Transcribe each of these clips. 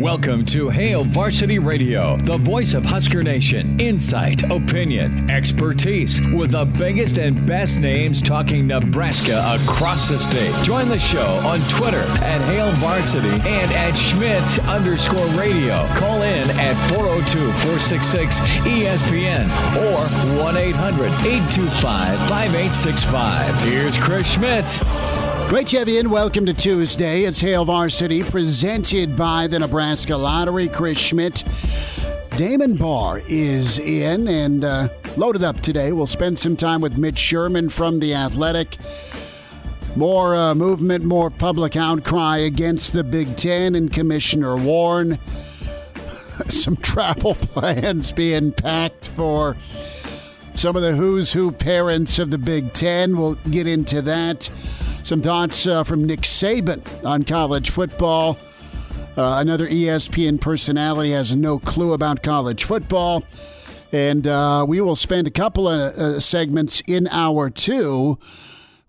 Welcome to Hail Varsity Radio, the voice of Husker Nation. Insight, opinion, expertise, with the biggest and best names talking Nebraska across the state. Join the show on Twitter at Hail Varsity and at Schmitz_radio. Call in at 402-466-ESPN or 1-800-825-5865. Here's Chris Schmitz. Great to have you in. Welcome to Tuesday. It's Hail Varsity, presented by the Nebraska Lottery. Chris Schmidt. Damon Barr is in and loaded up today. We'll spend some time with Mitch Sherman from The Athletic. More movement, more public outcry against the Big Ten and Commissioner Warren. Some travel plans being packed for some of the who's who parents of the Big Ten. We'll get into that. Some thoughts from Nick Saban on college football. Another ESPN personality has no clue about college football. And we will spend a couple of segments in hour two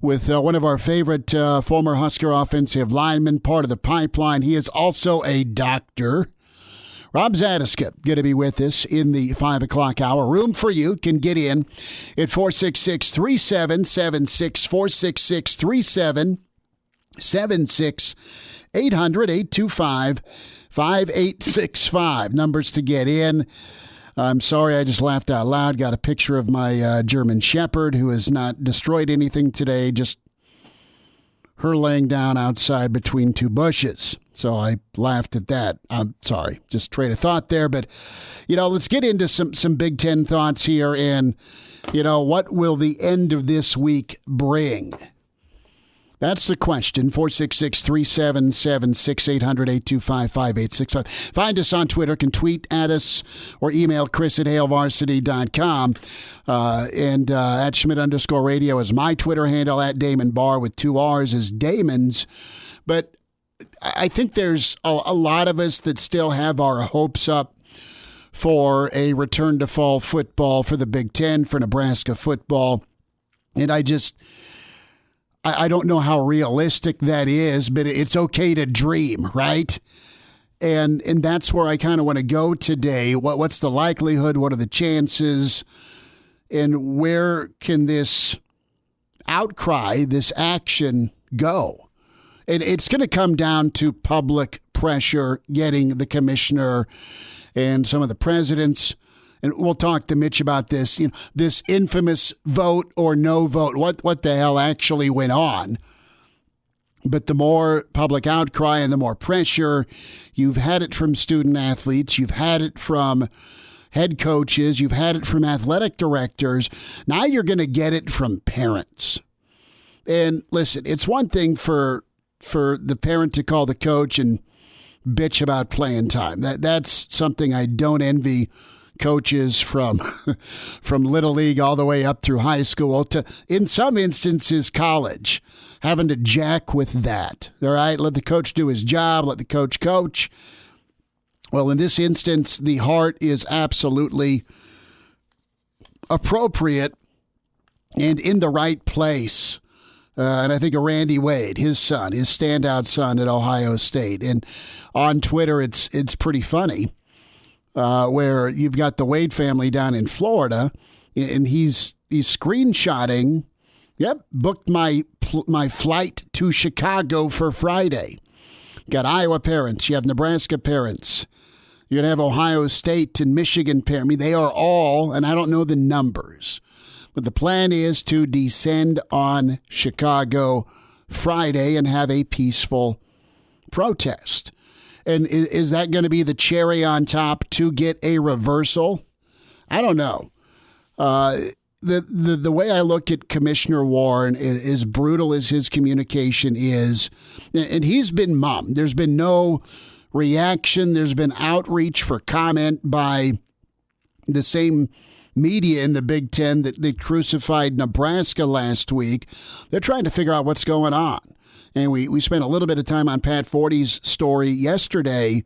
with one of our favorite former Husker offensive linemen, part of the pipeline. He is also a doctor. Rob Zatechka going to be with us in the 5 o'clock hour. Room for you. Can get in at 466-3776, 466-3776, 800-825-5865. Numbers to get in. I'm sorry, I just laughed out loud. Got a picture of my German Shepherd who has not destroyed anything today, just her laying down outside between two bushes. So I laughed at that. I'm sorry, just trade of thought there. But, let's get into some Big Ten thoughts here. And, what will the end of this week bring? That's the question. 466-3776, 800-825-5865. Find us on Twitter. Can tweet at us or email Chris at HailVarsity.com. And at Schmidt_radio is my Twitter handle. At Damon Barr with 2 R's is Damon's. But I think there's a lot of us that still have our hopes up for a return to fall football for the Big Ten, for Nebraska football. And I don't know how realistic that is, but it's okay to dream, right? And that's where I kind of want to go today. What's the likelihood? What are the chances? And where can this outcry, this action go? And it's going to come down to public pressure, getting the commissioner and some of the presidents. And we'll talk to Mitch about this, this infamous vote or no vote. What the hell actually went on? But the more public outcry and the more pressure, you've had it from student athletes, you've had it from head coaches, you've had it from athletic directors. Now you're going to get it from parents. And listen, it's one thing for the parent to call the coach and bitch about playing time. That's something I don't envy coaches from Little League all the way up through high school to, in some instances, college, having to jack with that. All right, let the coach do his job, let the coach coach. Well, in this instance, the heart is absolutely appropriate and in the right place. And I think of Randy Wade, his son, his standout son at Ohio State. And on Twitter, it's pretty funny. Where you've got the Wade family down in Florida, and he's screenshotting. Yep, booked my flight to Chicago for Friday. Got Iowa parents. You have Nebraska parents. You're gonna have Ohio State and Michigan parents. I mean, they are all, and I don't know the numbers, but the plan is to descend on Chicago Friday and have a peaceful protest. And is that going to be the cherry on top to get a reversal? I don't know. The way I look at Commissioner Warren, as brutal as his communication is, and he's been mum. There's been no reaction. There's been outreach for comment by the same media in the Big Ten that they crucified Nebraska last week. They're trying to figure out what's going on. And we spent a little bit of time on Pat Forty's story yesterday,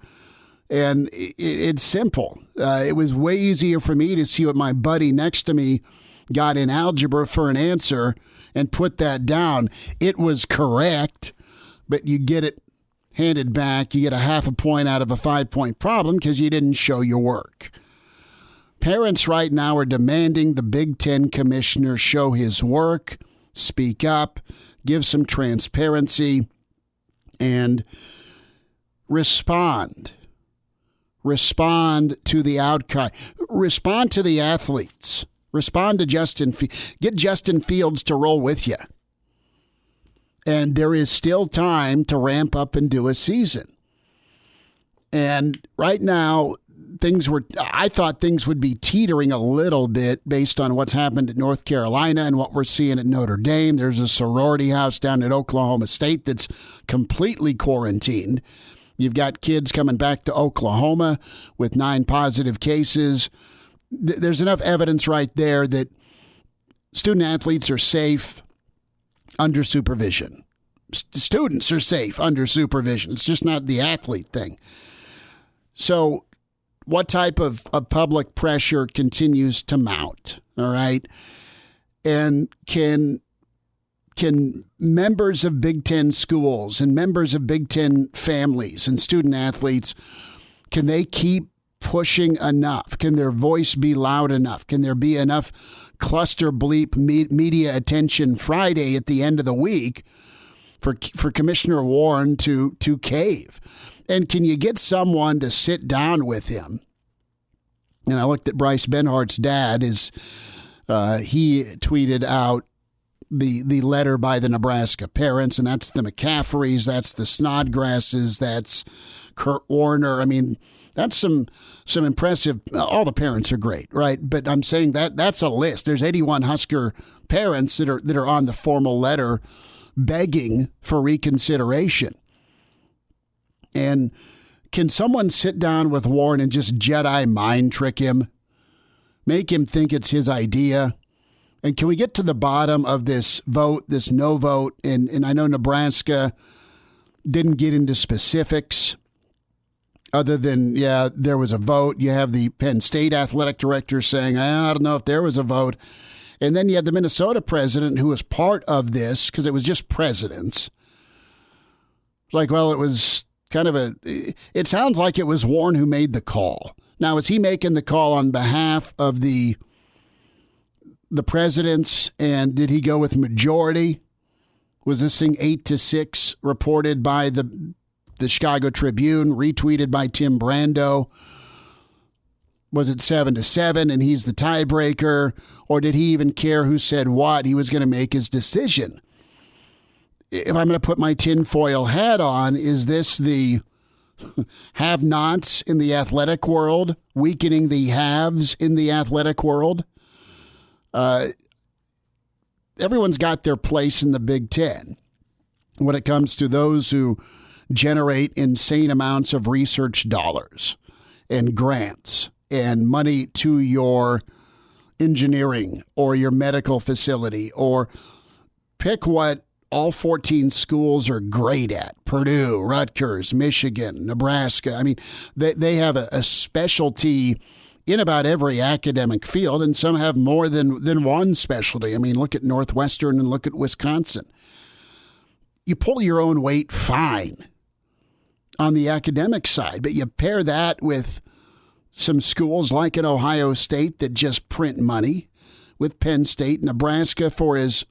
and it's simple. It was way easier for me to see what my buddy next to me got in algebra for an answer and put that down. It was correct, but you get it handed back. You get a half a point out of a 5-point problem because you didn't show your work. Parents right now are demanding the Big Ten commissioner show his work, speak up, give some transparency, and respond. Respond to the outcry. Respond to the athletes. Respond to get Justin Fields to roll with you. And there is still time to ramp up and do a season. And right now, I thought things would be teetering a little bit based on what's happened at North Carolina and what we're seeing at Notre Dame. There's a sorority house down at Oklahoma State that's completely quarantined. You've got kids coming back to Oklahoma with 9 positive cases. There's enough evidence right there that student athletes are safe under supervision. Students are safe under supervision. It's just not the athlete thing. So what type of public pressure continues to mount, all right? And can members of Big Ten schools and members of Big Ten families and student athletes, can they keep pushing enough? Can their voice be loud enough? Can there be enough cluster bleep media attention Friday at the end of the week for Commissioner Warren to cave? And can you get someone to sit down with him? And I looked at Bryce Benhart's dad. He tweeted out the letter by the Nebraska parents, and that's the McCaffreys, that's the Snodgrasses, that's Kurt Warner. I mean, that's some impressive. All the parents are great, right? But I'm saying that's a list. There's 81 Husker parents that are on the formal letter begging for reconsideration. And can someone sit down with Warren and just Jedi mind trick him? Make him think it's his idea? And can we get to the bottom of this vote, this no vote? And I know Nebraska didn't get into specifics other than, yeah, there was a vote. You have the Penn State athletic director saying, I don't know if there was a vote. And then you have the Minnesota president who was part of this because it was just presidents. Like, well, it was kind of it sounds like it was Warren who made the call. Now, is he making the call on behalf of the presidents, and did he go with majority? Was this thing 8-6 reported by the Chicago Tribune, retweeted by Tim Brando? Was it 7-7 and he's the tiebreaker? Or did he even care who said what? He was going to make his decision. If I'm going to put my tinfoil hat on, is this the have-nots in the athletic world weakening the haves in the athletic world? Everyone's got their place in the Big Ten when it comes to those who generate insane amounts of research dollars and grants and money to your engineering or your medical facility, or pick what all 14 schools are great at. Purdue, Rutgers, Michigan, Nebraska. I mean, they have a specialty in about every academic field, and some have more than one specialty. I mean, look at Northwestern and look at Wisconsin. You pull your own weight, fine, on the academic side, but you pair that with some schools like an Ohio State that just print money, with Penn State, Nebraska for as,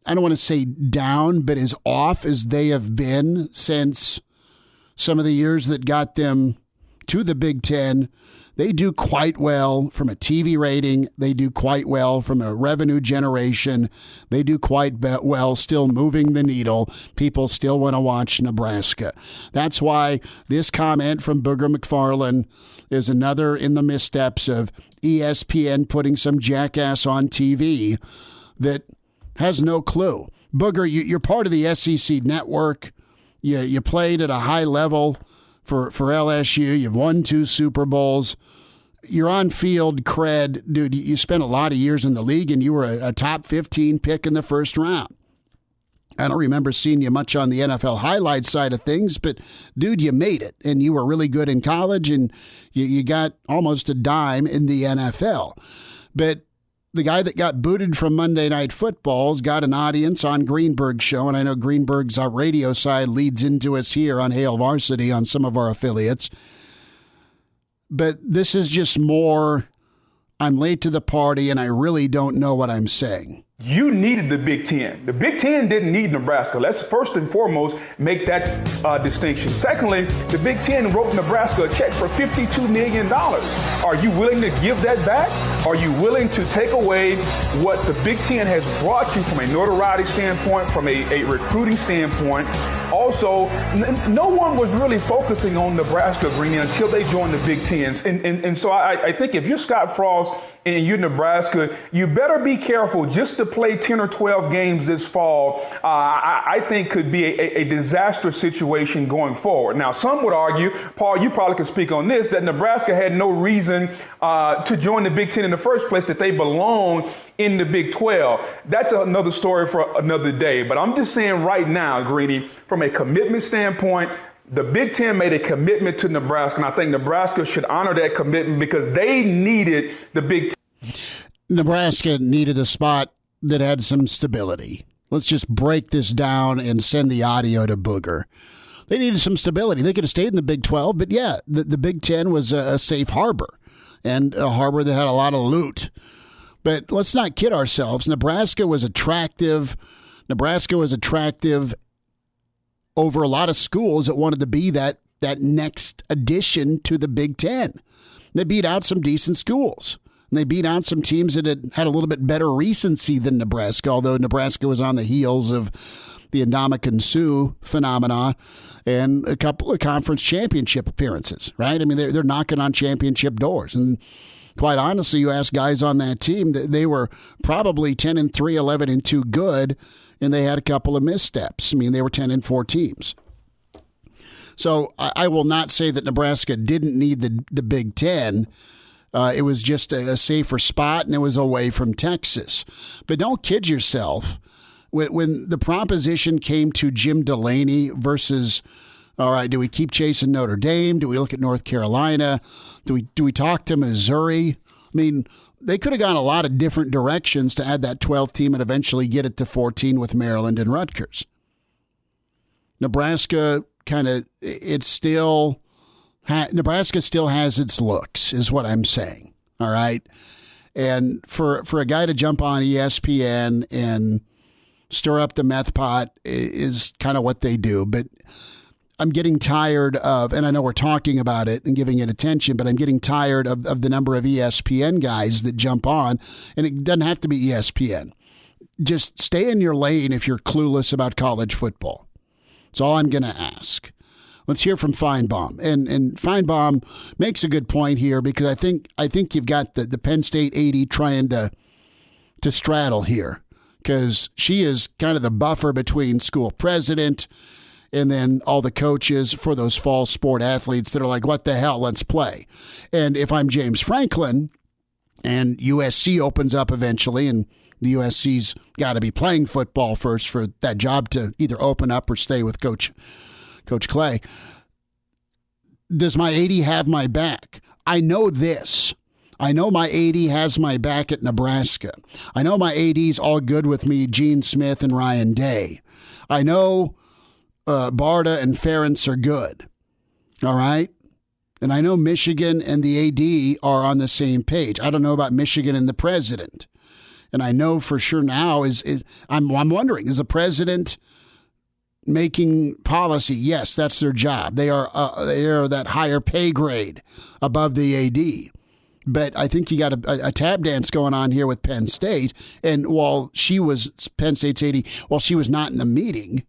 I don't want to say down, but as off as they have been since some of the years that got them to the Big Ten. They do quite well from a TV rating. They do quite well from a revenue generation. They do quite well still moving the needle. People still want to watch Nebraska. That's why this comment from Booger McFarland is another in the missteps of ESPN putting some jackass on TV that has no clue. Booger, you're part of the SEC network. You played at a high level for LSU. You've won 2 Super Bowls. You're on-field cred. Dude, you spent a lot of years in the league, and you were a top 15 pick in the first round. I don't remember seeing you much on the NFL highlights side of things, but, dude, you made it, and you were really good in college, and you got almost a dime in the NFL. But the guy that got booted from Monday Night Football's got an audience on Greenberg's show, and I know Greenberg's our radio side leads into us here on Hail Varsity on some of our affiliates. But this is just more, I'm late to the party and I really don't know what I'm saying. You needed the Big Ten. The Big Ten didn't need Nebraska. Let's first and foremost make that distinction. Secondly, the Big Ten wrote Nebraska a check for $52 million. Are you willing to give that back? Are you willing to take away what the Big Ten has brought you from a notoriety standpoint, from a recruiting standpoint? Also, no one was really focusing on Nebraska, Greeny, until they joined the Big Tens. And so I think if you're Scott Frost and you're Nebraska, you better be careful. Just to play 10 or 12 games this fall, I think could be a disastrous situation going forward. Now, some would argue, Paul, you probably could speak on this, that Nebraska had no reason to join the Big Ten in the first place, that they belong in the Big 12. That's another story for another day. But I'm just saying right now, Greeny, from a commitment standpoint, the Big Ten made a commitment to Nebraska, and I think Nebraska should honor that commitment because they needed the Big Ten. Nebraska needed a spot that had some stability. Let's just break this down and send the audio to Booger. They needed some stability. They could have stayed in the Big 12, but yeah, the Big Ten was a safe harbor, and a harbor that had a lot of loot. But let's not kid ourselves. Nebraska was attractive over a lot of schools that wanted to be that next addition to the Big Ten. They beat out some decent schools. And they beat out some teams that had a little bit better recency than Nebraska, although Nebraska was on the heels of the Ndamukong Suh phenomena and a couple of conference championship appearances, right? I mean, they're knocking on championship doors. And quite honestly, you ask guys on that team, they were probably 10-3, 11-2 good, and they had a couple of missteps. I mean, they were 10-4 teams. So I will not say that Nebraska didn't need the Big Ten. It was just a safer spot, and it was away from Texas. But don't kid yourself. When the proposition came to Jim Delaney versus, all right, do we keep chasing Notre Dame? Do we look at North Carolina? Do we talk to Missouri? I mean, they could have gone a lot of different directions to add that 12th team and eventually get it to 14 with Maryland and Rutgers. Nebraska Nebraska still has its looks, is what I'm saying. All right. And for a guy to jump on ESPN and stir up the meth pot is kind of what they do. But I'm getting tired of, and I know we're talking about it and giving it attention, but I'm getting tired of the number of ESPN guys that jump on. And it doesn't have to be ESPN. Just stay in your lane if you're clueless about college football. That's all I'm going to ask. Let's hear from Feinbaum. And Feinbaum makes a good point here because I think you've got the Penn State 80 trying to straddle here because she is kind of the buffer between school president and then all the coaches for those fall sport athletes that are like, what the hell, let's play. And if I'm James Franklin and USC opens up eventually and the USC's got to be playing football first for that job to either open up or stay with Coach Clay. Does my 80 have my back? I know this. I know my 80 has my back at Nebraska. I know my 80's all good with me, Gene Smith and Ryan Day. I know Barta and Ferentz are good. All right? And I know Michigan and the AD are on the same page. I don't know about Michigan and the president. And I know for sure now I'm wondering, is the president making policy? Yes, that's their job. They are that higher pay grade above the AD. But I think you got a tap dance going on here with Penn State. And while she was Penn State's AD, while she was not in the meeting,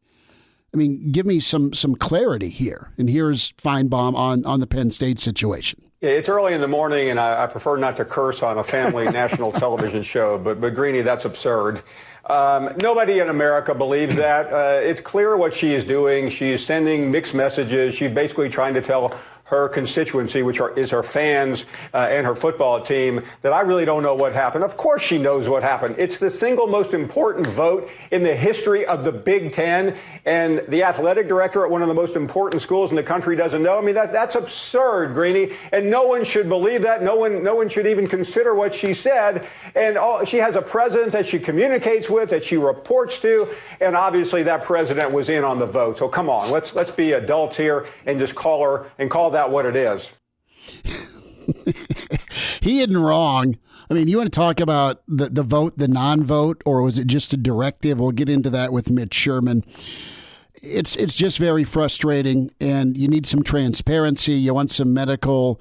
I mean, give me some clarity here. And here's Feinbaum on the Penn State situation. Yeah, it's early in the morning, and I prefer not to curse on a family national television show, but Greeny, that's absurd. Nobody in America believes that. It's clear what she is doing. She is sending mixed messages. She's basically trying to tell her constituency, which is her fans and her football team, that I really don't know what happened. Of course she knows what happened. It's the single most important vote in the history of the Big Ten, and the athletic director at one of the most important schools in the country doesn't know. I mean, that's absurd, Greeny, and no one should believe that. No one should even consider what she said. And she has a president that she communicates with, that she reports to, and obviously that president was in on the vote. So come on, let's be adults here and just call that what it is. He isn't wrong. I mean, you want to talk about the vote, the non-vote, or was it just a directive? We'll get into that with Mitch Sherman. It's just very frustrating, and you need some transparency. You want some medical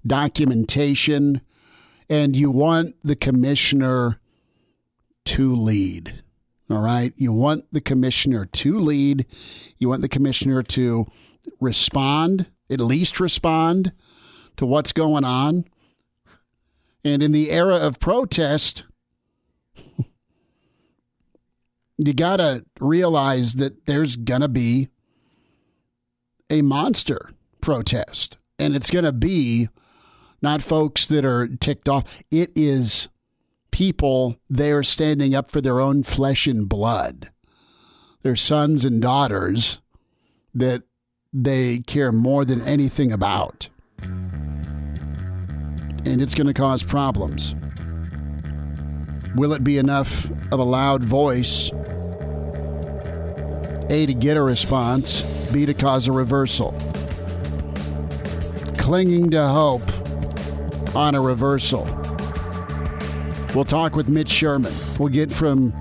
documentation, and you want the commissioner to lead. All right? You want the commissioner to lead. You want the commissioner to respond, at least respond to what's going on. And in the era of protest, you got to realize that there's going to be a monster protest. And it's going to be not folks that are ticked off. It is people there standing up for their own flesh and blood, their sons and daughters that they care more than anything about. And it's going to cause problems. Will it be enough of a loud voice, A, to get a response, B, to cause a reversal? Clinging to hope on a reversal. We'll talk with Mitch Sherman. We'll get some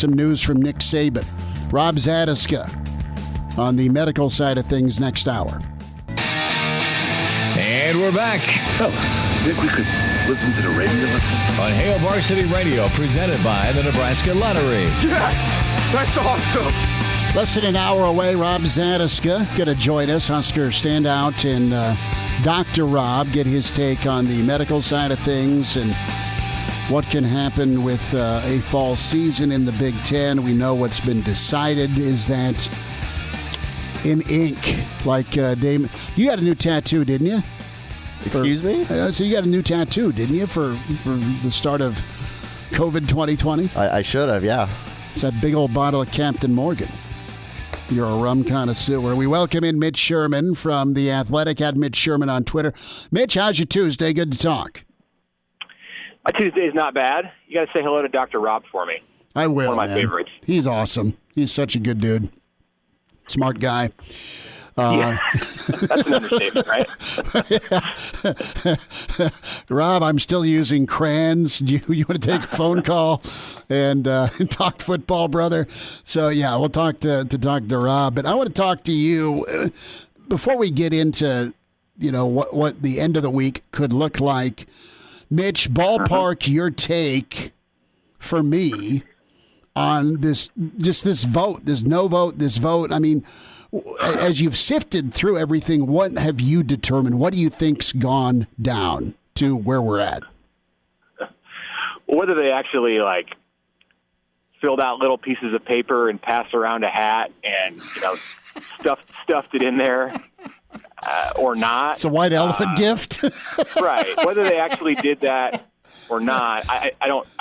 news from Nick Saban. Rob Zatechka on the medical side of things next hour. And we're back. Fellas, think we could listen to the radio on Hail Varsity Radio, presented by the Nebraska Lottery. Yes, that's awesome. Less than an hour away, Rob Zatechka going to join us. Husker standout and Dr. Rob, get his take on the medical side of things and what can happen with a fall season in the Big Ten. We know what's been decided is that in ink, like Damon. You got a new tattoo, didn't you? Excuse me? So you got a new tattoo, didn't you, for the start of COVID 2020? I should have, yeah. It's that big old bottle of Captain Morgan. You're a rum connoisseur. We welcome in Mitch Sherman from The Athletic, at Mitch Sherman on Twitter. Mitch, how's your Tuesday? Good to talk. My Tuesday is not bad. You got to say hello to Dr. Rob for me. I will, One of my favorites. He's awesome. He's such a good dude. Smart guy. Yeah. That's an understatement, right? Rob, I'm still using crayons. Do you want to take a phone call and talk football, brother? So, yeah, we'll talk to Dr. Rob. But I want to talk to you before we get into, what the end of the week could look like. Mitch, ballpark your take for me on this vote, this no vote, this vote. I mean, as you've sifted through everything, what have you determined? What do you think's gone down to where we're at? Whether they actually filled out little pieces of paper and passed around a hat and stuffed it in there or not. It's a white elephant gift, right? Whether they actually did that or not, I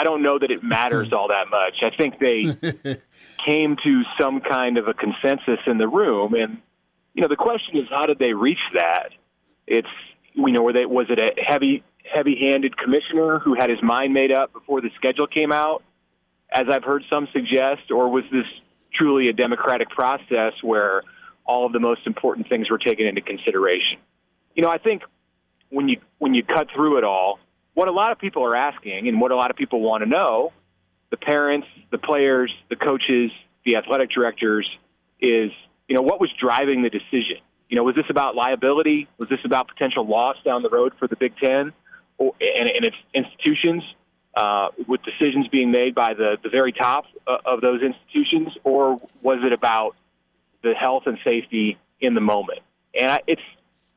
don't know that it matters all that much. I think they came to some kind of a consensus in the room, and the question is, how did they reach that? Was it a heavy-handed commissioner who had his mind made up before the schedule came out, as I've heard some suggest, or was this truly a democratic process where all of the most important things were taken into consideration? I think when you cut through it all, what a lot of people are asking and what a lot of people want to know, the parents, the players, the coaches, the athletic directors, is, what was driving the decision? Was this about liability? Was this about potential loss down the road for the Big Ten and its institutions, with decisions being made by the very top of those institutions? Or was it about the health and safety in the moment? And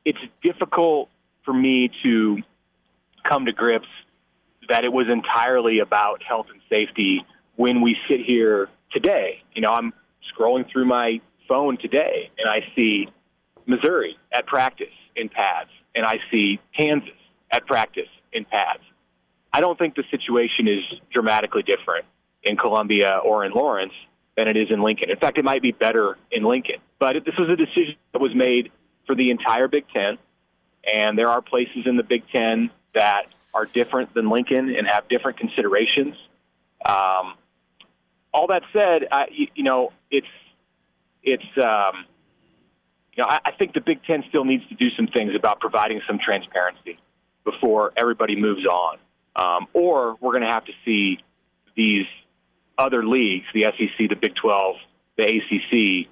it's difficult for me to come to grips that it was entirely about health and safety when we sit here today. I'm scrolling through my phone today and I see Missouri at practice in pads and I see Kansas at practice in pads, I don't think the situation is dramatically different in Columbia or in Lawrence than it is in Lincoln. In fact, it might be better in Lincoln. But this was a decision that was made for the entire Big Ten, and there are places in the Big Ten that are different than Lincoln and have different considerations. All that said, I think the Big Ten still needs to do some things about providing some transparency before everybody moves on. Or we're going to have to see these other leagues, the SEC, the Big 12, the ACC,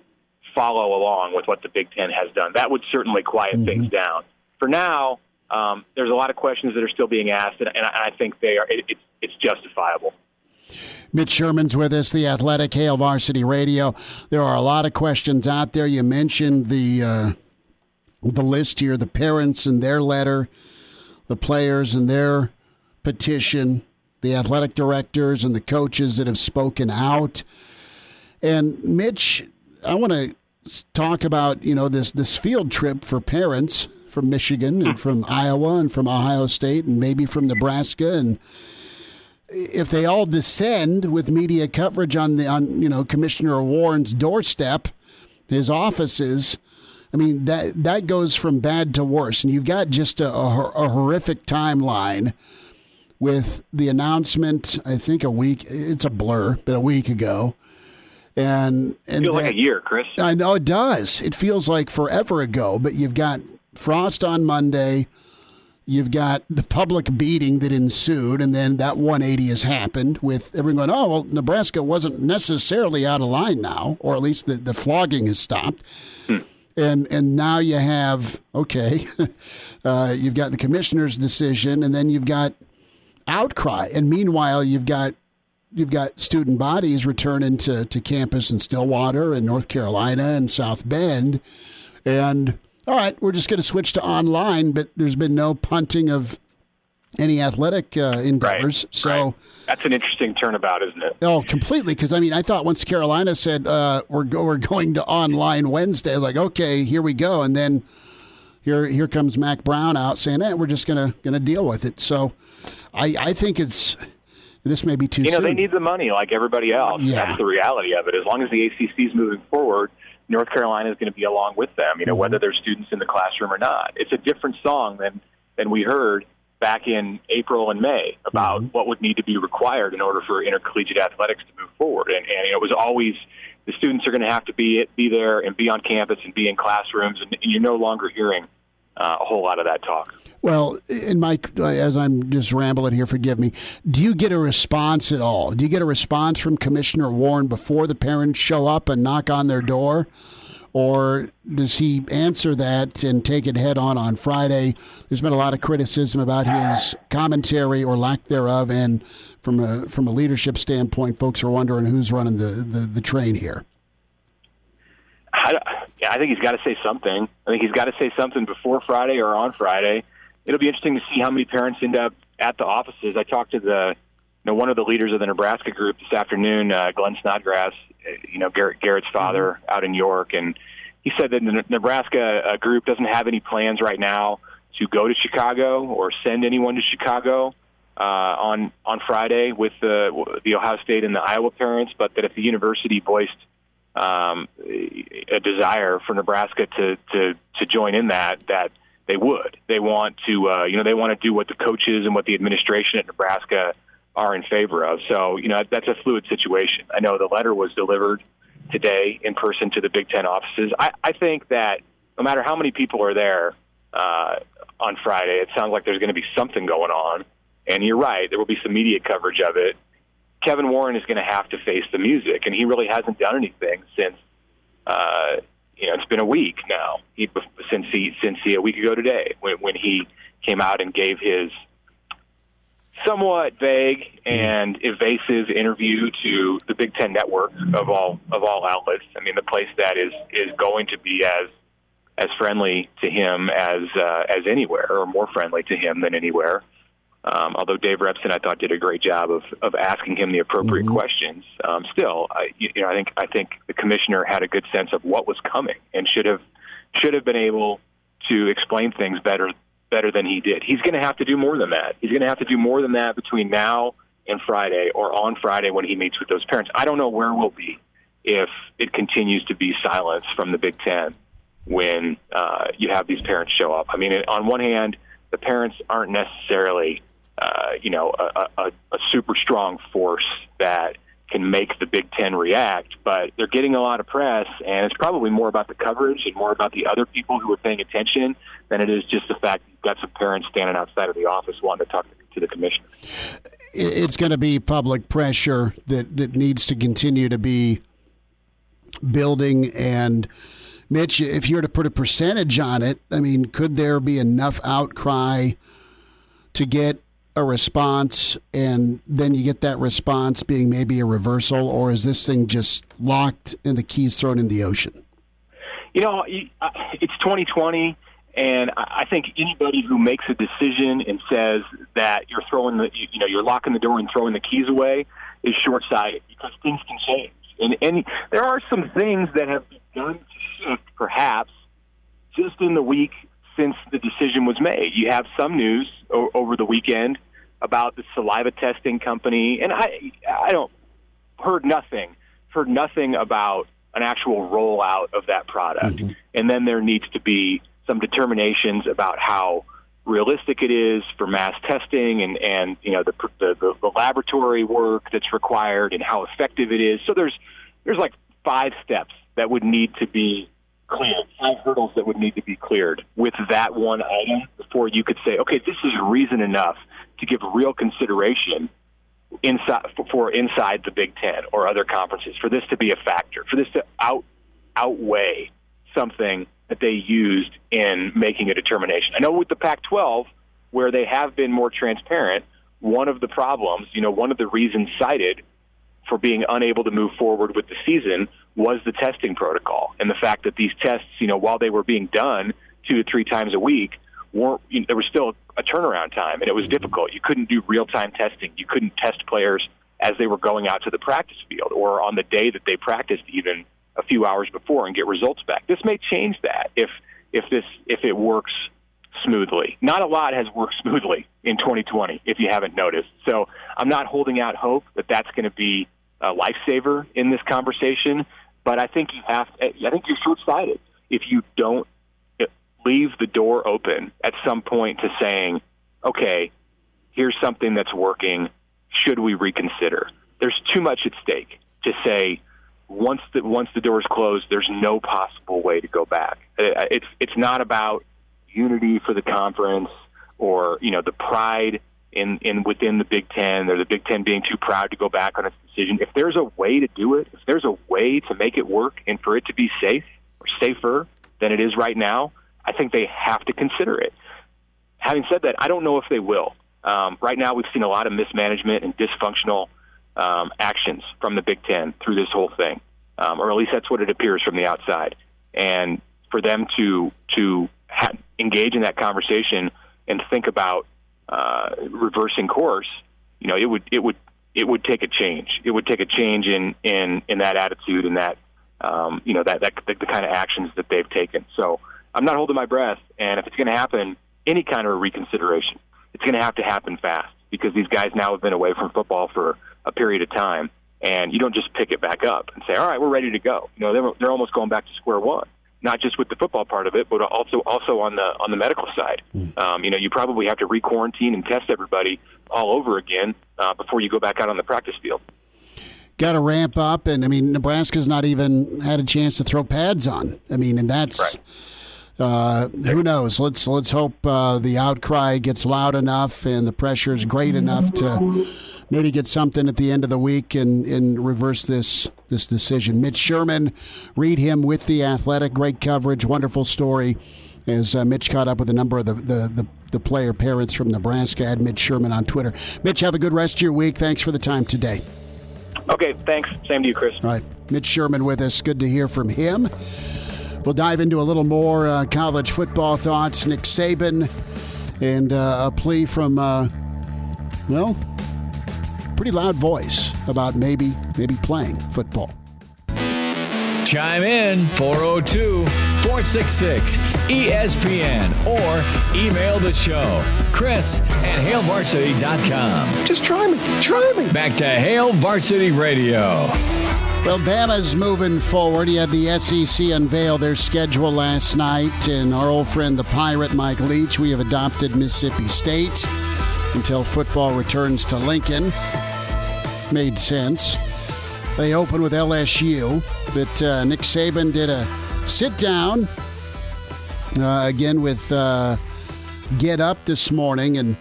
follow along with what the Big Ten has done. That would certainly quiet things down. For now, there's a lot of questions that are still being asked, and I think it's justifiable. Mitch Sherman's with us, The Athletic, Hail Varsity Radio. There are a lot of questions out there. You mentioned the list here, the parents and their letter, the players and their petition, the athletic directors and the coaches that have spoken out. And Mitch, I want to talk about, this field trip for parents from Michigan and from Iowa and from Ohio State and maybe from Nebraska. And if they all descend with media coverage on Commissioner Warren's doorstep, his offices, I mean, that goes from bad to worse. And you've got just a horrific timeline with the announcement, I think it's a blur, but a week ago. And it feels like a year, Chris. I know it does. It feels like forever ago, but you've got Frost on Monday. You've got the public beating that ensued, and then that 180 has happened with everyone going, oh, well, Nebraska wasn't necessarily out of line now, or at least the flogging has stopped. And now you have, you've got the commissioner's decision, and then you've got outcry. And meanwhile, you've got student bodies returning to campus in Stillwater and North Carolina and South Bend. And all right, we're just going to switch to online, but there's been no punting of any athletic endeavors. Right, so right. That's an interesting turnabout, isn't it? Oh, completely. Because I thought once Carolina said we're going to online Wednesday, like okay, here we go, and then here comes Mac Brown out saying, we're just gonna deal with it. So I think this may be too soon. They need the money like everybody else. Yeah. That's the reality of it. As long as the ACC is moving forward, North Carolina is going to be along with them, whether there's students in the classroom or not. It's a different song than we heard back in April and May about what would need to be required in order for intercollegiate athletics to move forward. And it was always the students are going to have to be there and be on campus and be in classrooms, and you're no longer hearing a whole lot of that talk. Well, and Mike, as I'm just rambling here, forgive me, do you get a response at all? Do you get a response from Commissioner Warren before the parents show up and knock on their door? Or does he answer that and take it head on Friday? There's been a lot of criticism about his commentary or lack thereof, and from a leadership standpoint, folks are wondering who's running the train here. I think he's got to say something. I think he's got to say something before Friday or on Friday. It'll be interesting to see how many parents end up at the offices. I talked to one of the leaders of the Nebraska group this afternoon, Glenn Snodgrass, Garrett's father out in York, and he said that the Nebraska group doesn't have any plans right now to go to Chicago or send anyone to Chicago on Friday with the Ohio State and the Iowa parents, but that if the university voiced a desire for Nebraska to join in that they would. They want to they want to do what the coaches and what the administration at Nebraska are in favor of. So, that's a fluid situation. I know the letter was delivered today in person to the Big Ten offices. I think that no matter how many people are there on Friday, it sounds like there's going to be something going on. And you're right, there will be some media coverage of it. Kevin Warren is going to have to face the music, and he really hasn't done anything since it's been a week now. Since a week ago today, when he came out and gave his somewhat vague and evasive interview to the Big Ten Network of all outlets. I mean, the place that is going to be as friendly to him as anywhere, or more friendly to him than anywhere. Although Dave Repson, I thought, did a great job of asking him the appropriate questions. Still, I think the commissioner had a good sense of what was coming and should have been able to explain things better than he did. He's going to have to do more than that. He's going to have to do more than that between now and Friday, or on Friday when he meets with those parents. I don't know where we'll be if it continues to be silence from the Big Ten when you have these parents show up. I mean, on one hand, the parents aren't necessarily, a super strong force that can make the Big Ten react, but they're getting a lot of press, and it's probably more about the coverage and more about the other people who are paying attention than it is just the fact that you've got some parents standing outside of the office wanting to talk to the commissioner. It's going to be public pressure that needs to continue to be building. And Mitch, if you were to put a percentage on it, I mean, could there be enough outcry to get a response, and then you get that response being maybe a reversal, or is this thing just locked and the keys thrown in the ocean? It's 2020, and I think anybody who makes a decision and says that you're you're locking the door and throwing the keys away is short-sighted, because things can change. And there are some things that have begun to shift, perhaps, just in the week since the decision was made. You have some news over the weekend about the saliva testing company, and I heard nothing about an actual rollout of that product. Mm-hmm. And then there needs to be some determinations about how realistic it is for mass testing and the laboratory work that's required and how effective it is. So there's like 5 steps that would need to be cleared, 5 hurdles that would need to be cleared with that one item before you could say, okay, this is reason enough to give real consideration inside the Big Ten or other conferences, for this to be a factor, for this to outweigh something that they used in making a determination. I know with the Pac-12, where they have been more transparent, one of the problems, one of the reasons cited for being unable to move forward with the season was the testing protocol, and the fact that these tests, while they were being done 2 to 3 times a week, there was still a turnaround time, and it was difficult. You couldn't do real-time testing. You couldn't test players as they were going out to the practice field or on the day that they practiced, even a few hours before, and get results back. This may change that if it works smoothly. Not a lot has worked smoothly in 2020, if you haven't noticed. So I'm not holding out hope that that's going to be a lifesaver in this conversation, but I think you're short-sighted if you don't leave the door open at some point to saying, okay, here's something that's working. Should we reconsider? There's too much at stake to say once the door is closed, there's no possible way to go back. It's not about unity for the conference or the pride in within the Big Ten, or the Big Ten being too proud to go back on its decision. If there's a way to do it, if there's a way to make it work and for it to be safe or safer than it is right now, I think they have to consider it. Having said that, I don't know if they will. Right now, we've seen a lot of mismanagement and dysfunctional actions from the Big Ten through this whole thing, or at least that's what it appears from the outside. And for them to engage in that conversation and think about reversing course, it would take a change. It would take a change in that attitude and that the kind of actions that they've taken. So I'm not holding my breath, and if it's going to happen, any kind of reconsideration, it's going to have to happen fast, because these guys now have been away from football for a period of time, and you don't just pick it back up and say, all right, we're ready to go. They're almost going back to square one, not just with the football part of it, but also on the medical side. You probably have to re-quarantine and test everybody all over again before you go back out on the practice field. Got to ramp up, and Nebraska's not even had a chance to throw pads on. And that's right. Who knows? Let's hope the outcry gets loud enough and the pressure is great enough to maybe get something at the end of the week and reverse this decision. Mitch Sherman, read him with The Athletic. Great coverage, wonderful story. As Mitch caught up with a number of the player parents from Nebraska, at Mitch Sherman on Twitter. Mitch, have a good rest of your week. Thanks for the time today. Okay, thanks. Same to you, Chris. All right, Mitch Sherman with us. Good to hear from him. We'll dive into a little more college football thoughts. Nick Saban and a plea from, pretty loud voice about maybe playing football. Chime in, 402 888-466-ESPN or email the show, Chris@HailVarsity.com. Just try me. Back to Hail Varsity Radio. Well, Bama's moving forward. You had the SEC unveil their schedule last night, and our old friend, the Pirate, Mike Leach, we have adopted Mississippi State until football returns to Lincoln. Made sense. They open with LSU, but Nick Saban did a sit-down again with Get Up this morning, and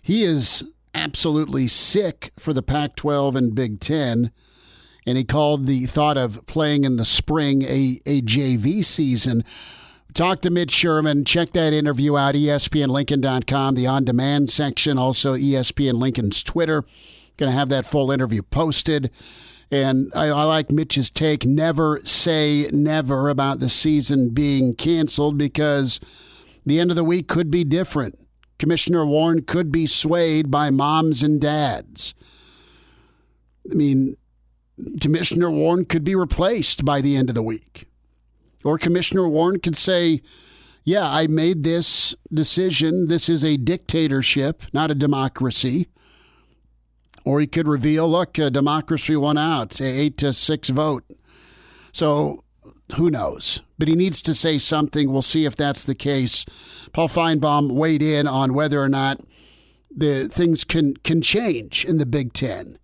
he is absolutely sick for the Pac-12 and Big Ten, and he called the thought of playing in the spring a JV season. Talk to Mitch Sherman. Check that interview out, ESPNLincoln.com, the on-demand section, also ESPN Lincoln's Twitter. Going to have that full interview posted. And I like Mitch's take, never say never about the season being canceled, because the end of the week could be different. Commissioner Warren could be swayed by moms and dads. I mean, Commissioner Warren could be replaced by the end of the week. Or Commissioner Warren could say, yeah, I made this decision. This is a dictatorship, not a democracy. Or he could reveal, look, democracy won out, 8-6 vote. So who knows? But he needs to say something. We'll see if that's the case. Paul Feinbaum weighed in on whether or not the things can change in the Big Ten.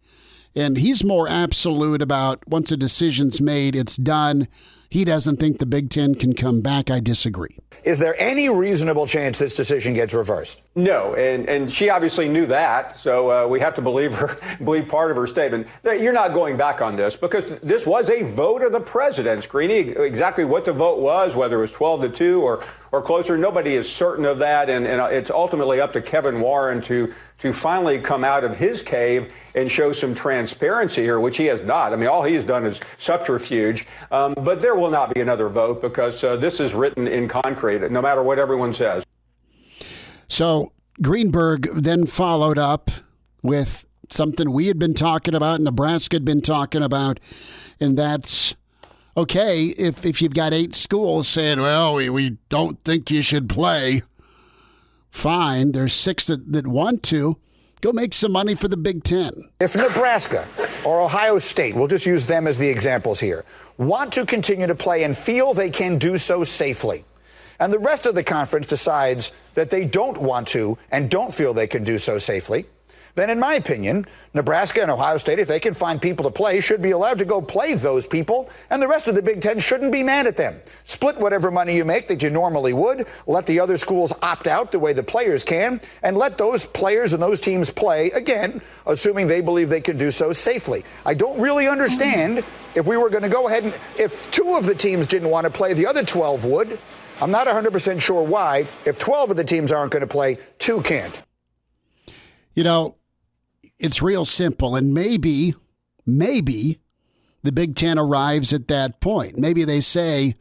And he's more absolute about once a decision's made, it's done. He doesn't think the Big Ten can come back. I disagree. Is there any reasonable chance this decision gets reversed? No, and she obviously knew that, so we have to believe her, believe part of her statement. You're not going back on this because this was a vote of the president, Greeny. Exactly what the vote was, whether it was 12-2 or closer, nobody is certain of that, and it's ultimately up to Kevin Warren to finally come out of his cave and show some transparency here, which he has not. I mean, all he has done is subterfuge, but there will not be another vote because this is written in concrete, no matter what everyone says. So Greenberg then followed up with something we had been talking about, Nebraska had been talking about, and that's, okay, if you've got 8 schools saying, well, we don't think you should play, fine. There's 6 that want to. Go make some money for the Big Ten. If Nebraska or Ohio State, we'll just use them as the examples here, want to continue to play and feel they can do so safely, and the rest of the conference decides that they don't want to and don't feel they can do so safely, then in my opinion, Nebraska and Ohio State, if they can find people to play, should be allowed to go play those people, and the rest of the Big Ten shouldn't be mad at them. Split whatever money you make that you normally would, let the other schools opt out the way the players can, and let those players and those teams play, again, assuming they believe they can do so safely. I don't really understand if we were going to go ahead and, if 2 of the teams didn't want to play, the other 12 would. I'm not 100% sure why. If 12 of the teams aren't going to play, 2 can't. You know, it's real simple, and maybe the Big Ten arrives at that point. Maybe they say,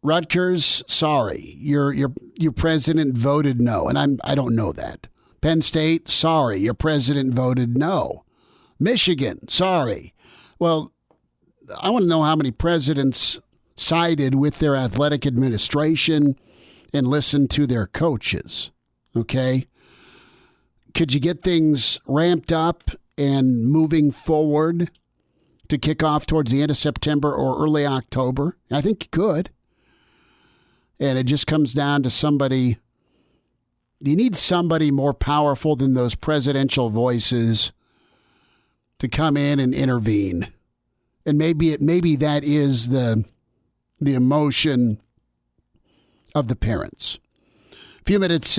Rutgers, sorry, your president voted no, and I don't know that. Penn State, sorry, your president voted no. Michigan, sorry. Well, I want to know how many presidents sided with their athletic administration and listened to their coaches, okay? Could you get things ramped up and moving forward to kick off towards the end of September or early October? I think you could. And it just comes down to somebody. You need somebody more powerful than those presidential voices to come in and intervene. And maybe that is the emotion of the parents. A few minutes,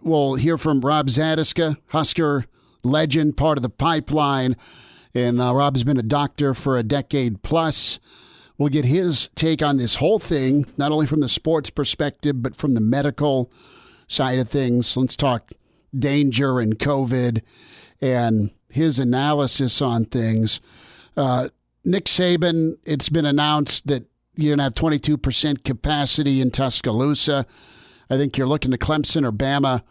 we'll hear from Rob Zatechka, Husker legend, part of the pipeline. And Rob's been a doctor for a decade plus. We'll get his take on this whole thing, not only from the sports perspective, but from the medical side of things. Let's talk danger and COVID and his analysis on things. Nick Saban, it's been announced that you're going to have 22% capacity in Tuscaloosa. I think you're looking to Clemson or Bama.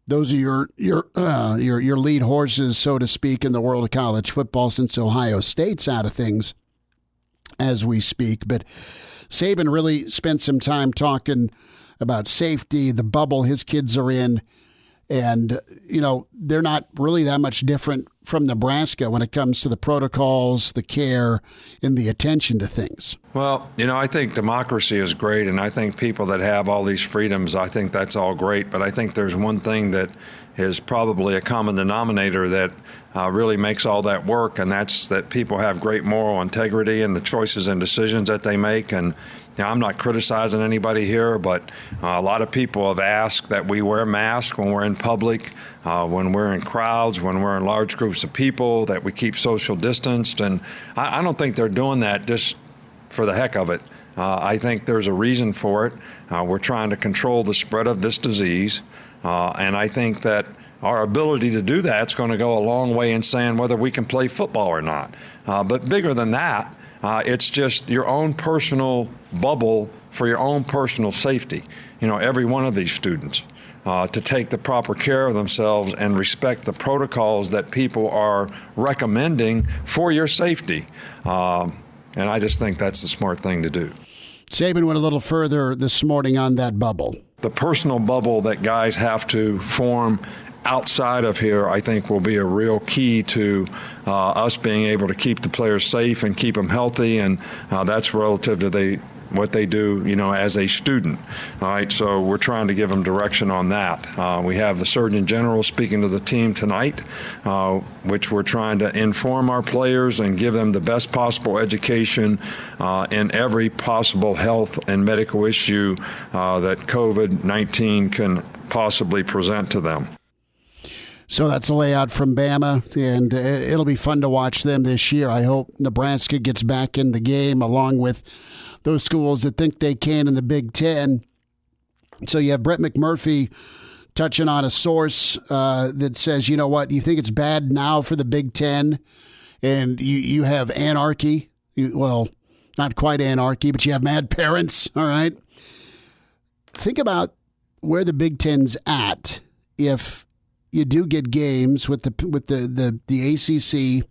Those are your lead horses, so to speak, in the world of college football since Ohio State's out of things. as we speak. But Saban really spent some time talking about safety, the bubble his kids are in. And, they're not really that much different from Nebraska when it comes to the protocols, the care, and the attention to things. Well, I think democracy is great, and I think people that have all these freedoms, I think that's all great. But I think there's one thing that is probably a common denominator that really makes all that work, and that's that people have great moral integrity in the choices and decisions that they make. And I'm not criticizing anybody here, but a lot of people have asked that we wear masks when we're in public, when we're in crowds, when we're in large groups of people, that we keep social distanced. And I don't think they're doing that just for the heck of it. I think there's a reason for it. We're trying to control the spread of this disease. And I think that our ability to do that is going to go a long way in saying whether we can play football or not. But bigger than that, it's just your own personal bubble for your own personal safety. Every one of these students to take the proper care of themselves and respect the protocols that people are recommending for your safety. And I just think that's the smart thing to do. Saban went a little further this morning on that bubble. The personal bubble that guys have to form outside of here, I think, will be a real key to us being able to keep the players safe and keep them healthy, and that's relative to what they do, as a student. All right, so we're trying to give them direction on that. We have the Surgeon General speaking to the team tonight, which we're trying to inform our players and give them the best possible education in every possible health and medical issue that COVID-19 can possibly present to them. So that's a layout from Bama, and it'll be fun to watch them this year. I hope Nebraska gets back in the game along with those schools that think they can in the Big Ten. So you have Brett McMurphy touching on a source that says, you know what, you think it's bad now for the Big Ten, and you have anarchy. Well, not quite anarchy, but you have mad parents, all right? Think about where the Big Ten's at if you do get games with the ACC,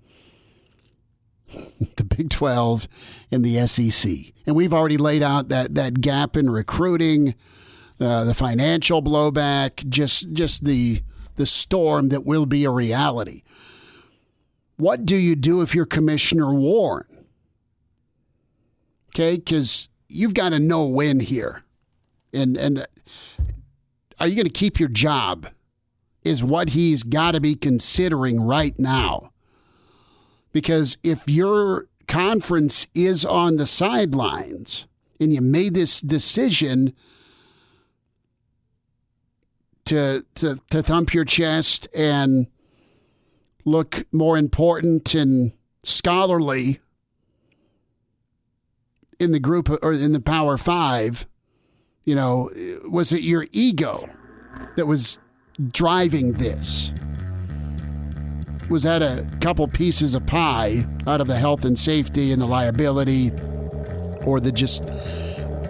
the Big 12, and the SEC. And we've already laid out that gap in recruiting, the financial blowback, just the storm that will be a reality. What do you do if you're Commissioner Warren? Okay, because you've got a no-win here. And are you going to keep your job is what he's got to be considering right now. Because if your conference is on the sidelines and you made this decision to thump your chest and look more important and scholarly in the group or in the Power Five, was it your ego that was driving this? Was that a couple pieces of pie out of the health and safety and the liability, or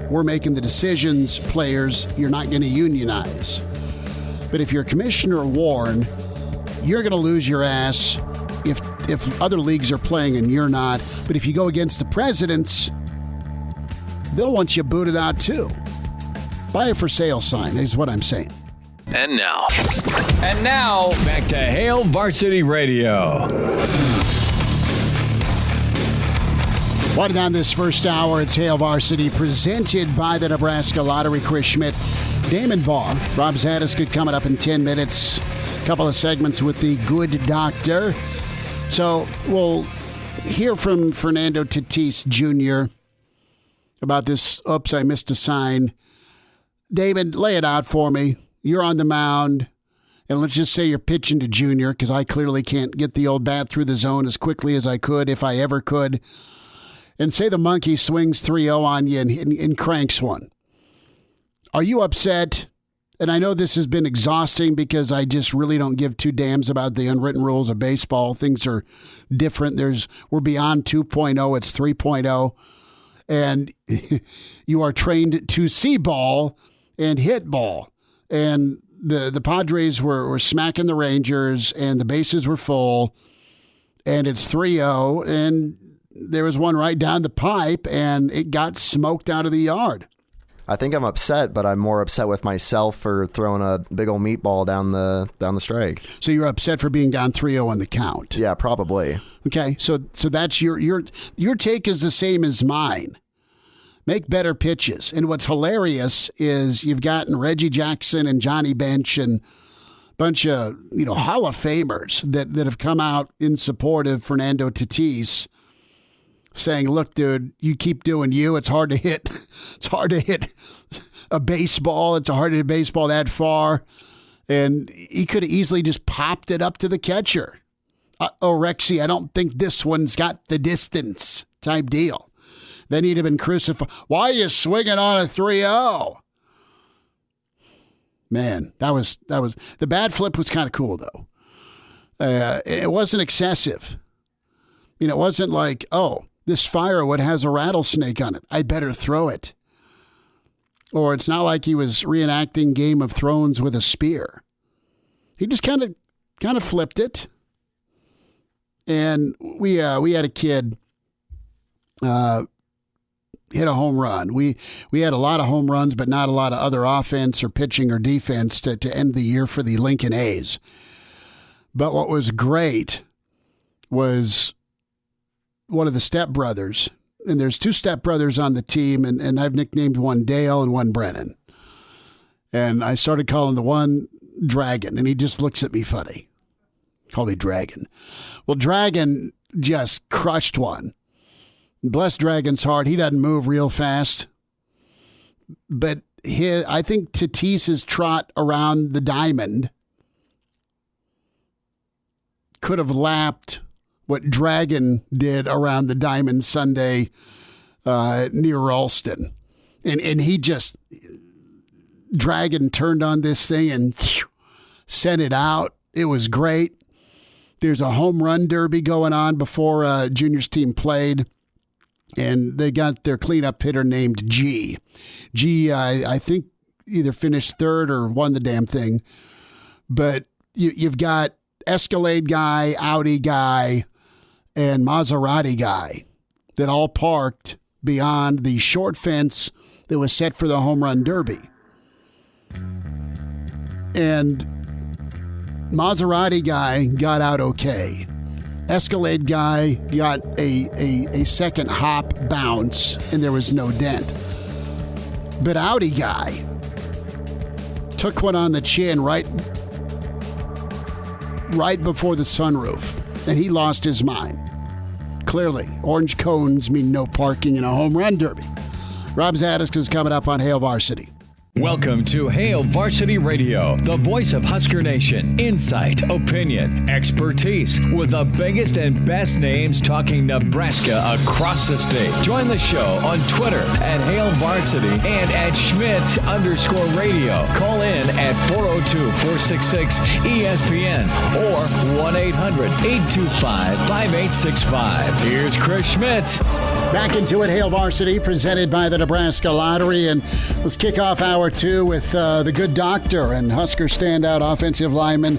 we're making the decisions, players, you're not going to unionize? But if you're Commissioner Warren, you're going to lose your ass if other leagues are playing and you're not. But if you go against the presidents, they'll want you booted out too. Buy a for sale sign is what I'm saying. And now, back to Hail Varsity Radio. Winding down this first hour, it's Hail Varsity, presented by the Nebraska Lottery. Chris Schmidt, Damon Barr, Rob Zadiskin coming up in 10 minutes. A couple of segments with the good doctor. So we'll hear from Fernando Tatis Jr. about this. Oops, I missed a sign. David, lay it out for me. You're on the mound, and let's just say you're pitching to Junior, because I clearly can't get the old bat through the zone as quickly as I could, if I ever could. And say the monkey swings 3-0 on you and cranks one. Are you upset? And I know this has been exhausting because I just really don't give two damns about the unwritten rules of baseball. Things are different. We're beyond 2.0. It's 3.0. And you are trained to see ball and hit ball. And the Padres were smacking the Rangers, and the bases were full, and it's 3-0, and there was one right down the pipe, and it got smoked out of the yard. I think I'm upset, but I'm more upset with myself for throwing a big old meatball down the strike. So you're upset for being down 3-0 on the count? Yeah, probably. Okay, so that's your take is the same as mine. Make better pitches. And what's hilarious is you've gotten Reggie Jackson and Johnny Bench and a bunch of Hall of Famers that have come out in support of Fernando Tatis, saying, "Look, dude, you keep doing you. It's hard to hit. It's hard to hit a baseball. It's hard to hit a baseball that far." And he could have easily just popped it up to the catcher. Rexy, I don't think this one's got the distance type deal. Then he'd have been crucified. Why are you swinging on a 3-0? Man, that was the bat flip was kind of cool though. It wasn't excessive. It wasn't like, oh, this firewood has a rattlesnake on it, I'd better throw it. Or it's not like he was reenacting Game of Thrones with a spear. He just kind of flipped it. And we had a kid hit a home run. We had a lot of home runs, but not a lot of other offense or pitching or defense to end the year for the Lincoln A's. But what was great was one of the stepbrothers, and there's two stepbrothers on the team, and I've nicknamed one Dale and one Brennan. And I started calling the one Dragon, and he just looks at me funny. Call me Dragon. Well, Dragon just crushed one. Bless Dragon's heart, he doesn't move real fast. But I think Tatis's trot around the diamond could have lapped what Dragon did around the diamond Sunday near Ralston. And he just, Dragon turned on this thing and sent it out. It was great. There's a home run derby going on before Junior's team played. And they got their cleanup hitter named G. I think either finished third or won the damn thing. But you've got Escalade guy, Audi guy, and Maserati guy that all parked beyond the short fence that was set for the home run derby. And Maserati guy got out okay. Escalade guy got a second hop bounce, and there was no dent. But Audi guy took one on the chin right before the sunroof, and he lost his mind. Clearly, orange cones mean no parking in a home run derby. Rob Zatechka is coming up on Hail Varsity. Welcome to Hail Varsity Radio, the voice of Husker Nation. Insight, opinion, expertise, with the biggest and best names talking Nebraska across the state. Join the show on Twitter at Hail Varsity and at Schmitz_radio. Call in at 402-466-ESPN or 1-800-825-5865. Here's Chris Schmitz. Back into it, Hail Varsity, presented by the Nebraska Lottery. And let's kick off hour two with the good doctor and Husker standout offensive lineman,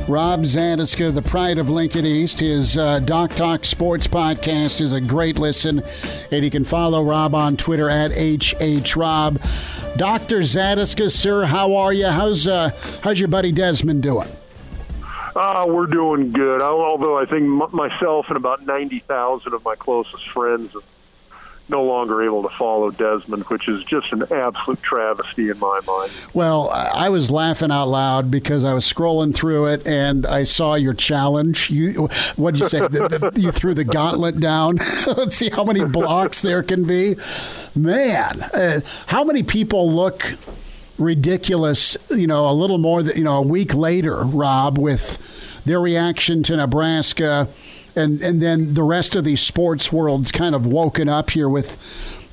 Rob Zatechka, the pride of Lincoln East. His Doc Talk Sports podcast is a great listen, and you can follow Rob on Twitter at HHRob. Dr. Zatechka, sir, how are you? How's your buddy Desmond doing? We're doing good, although I think myself and about 90,000 of my closest friends are no longer able to follow Desmond, which is just an absolute travesty in my mind. Well, I was laughing out loud because I was scrolling through it and I saw your challenge. What did you say? You threw the gauntlet down. Let's see how many blocks there can be. Man, how many people look ridiculous, a little more than, a week later, Rob, with their reaction to Nebraska, and then the rest of the sports world's kind of woken up here with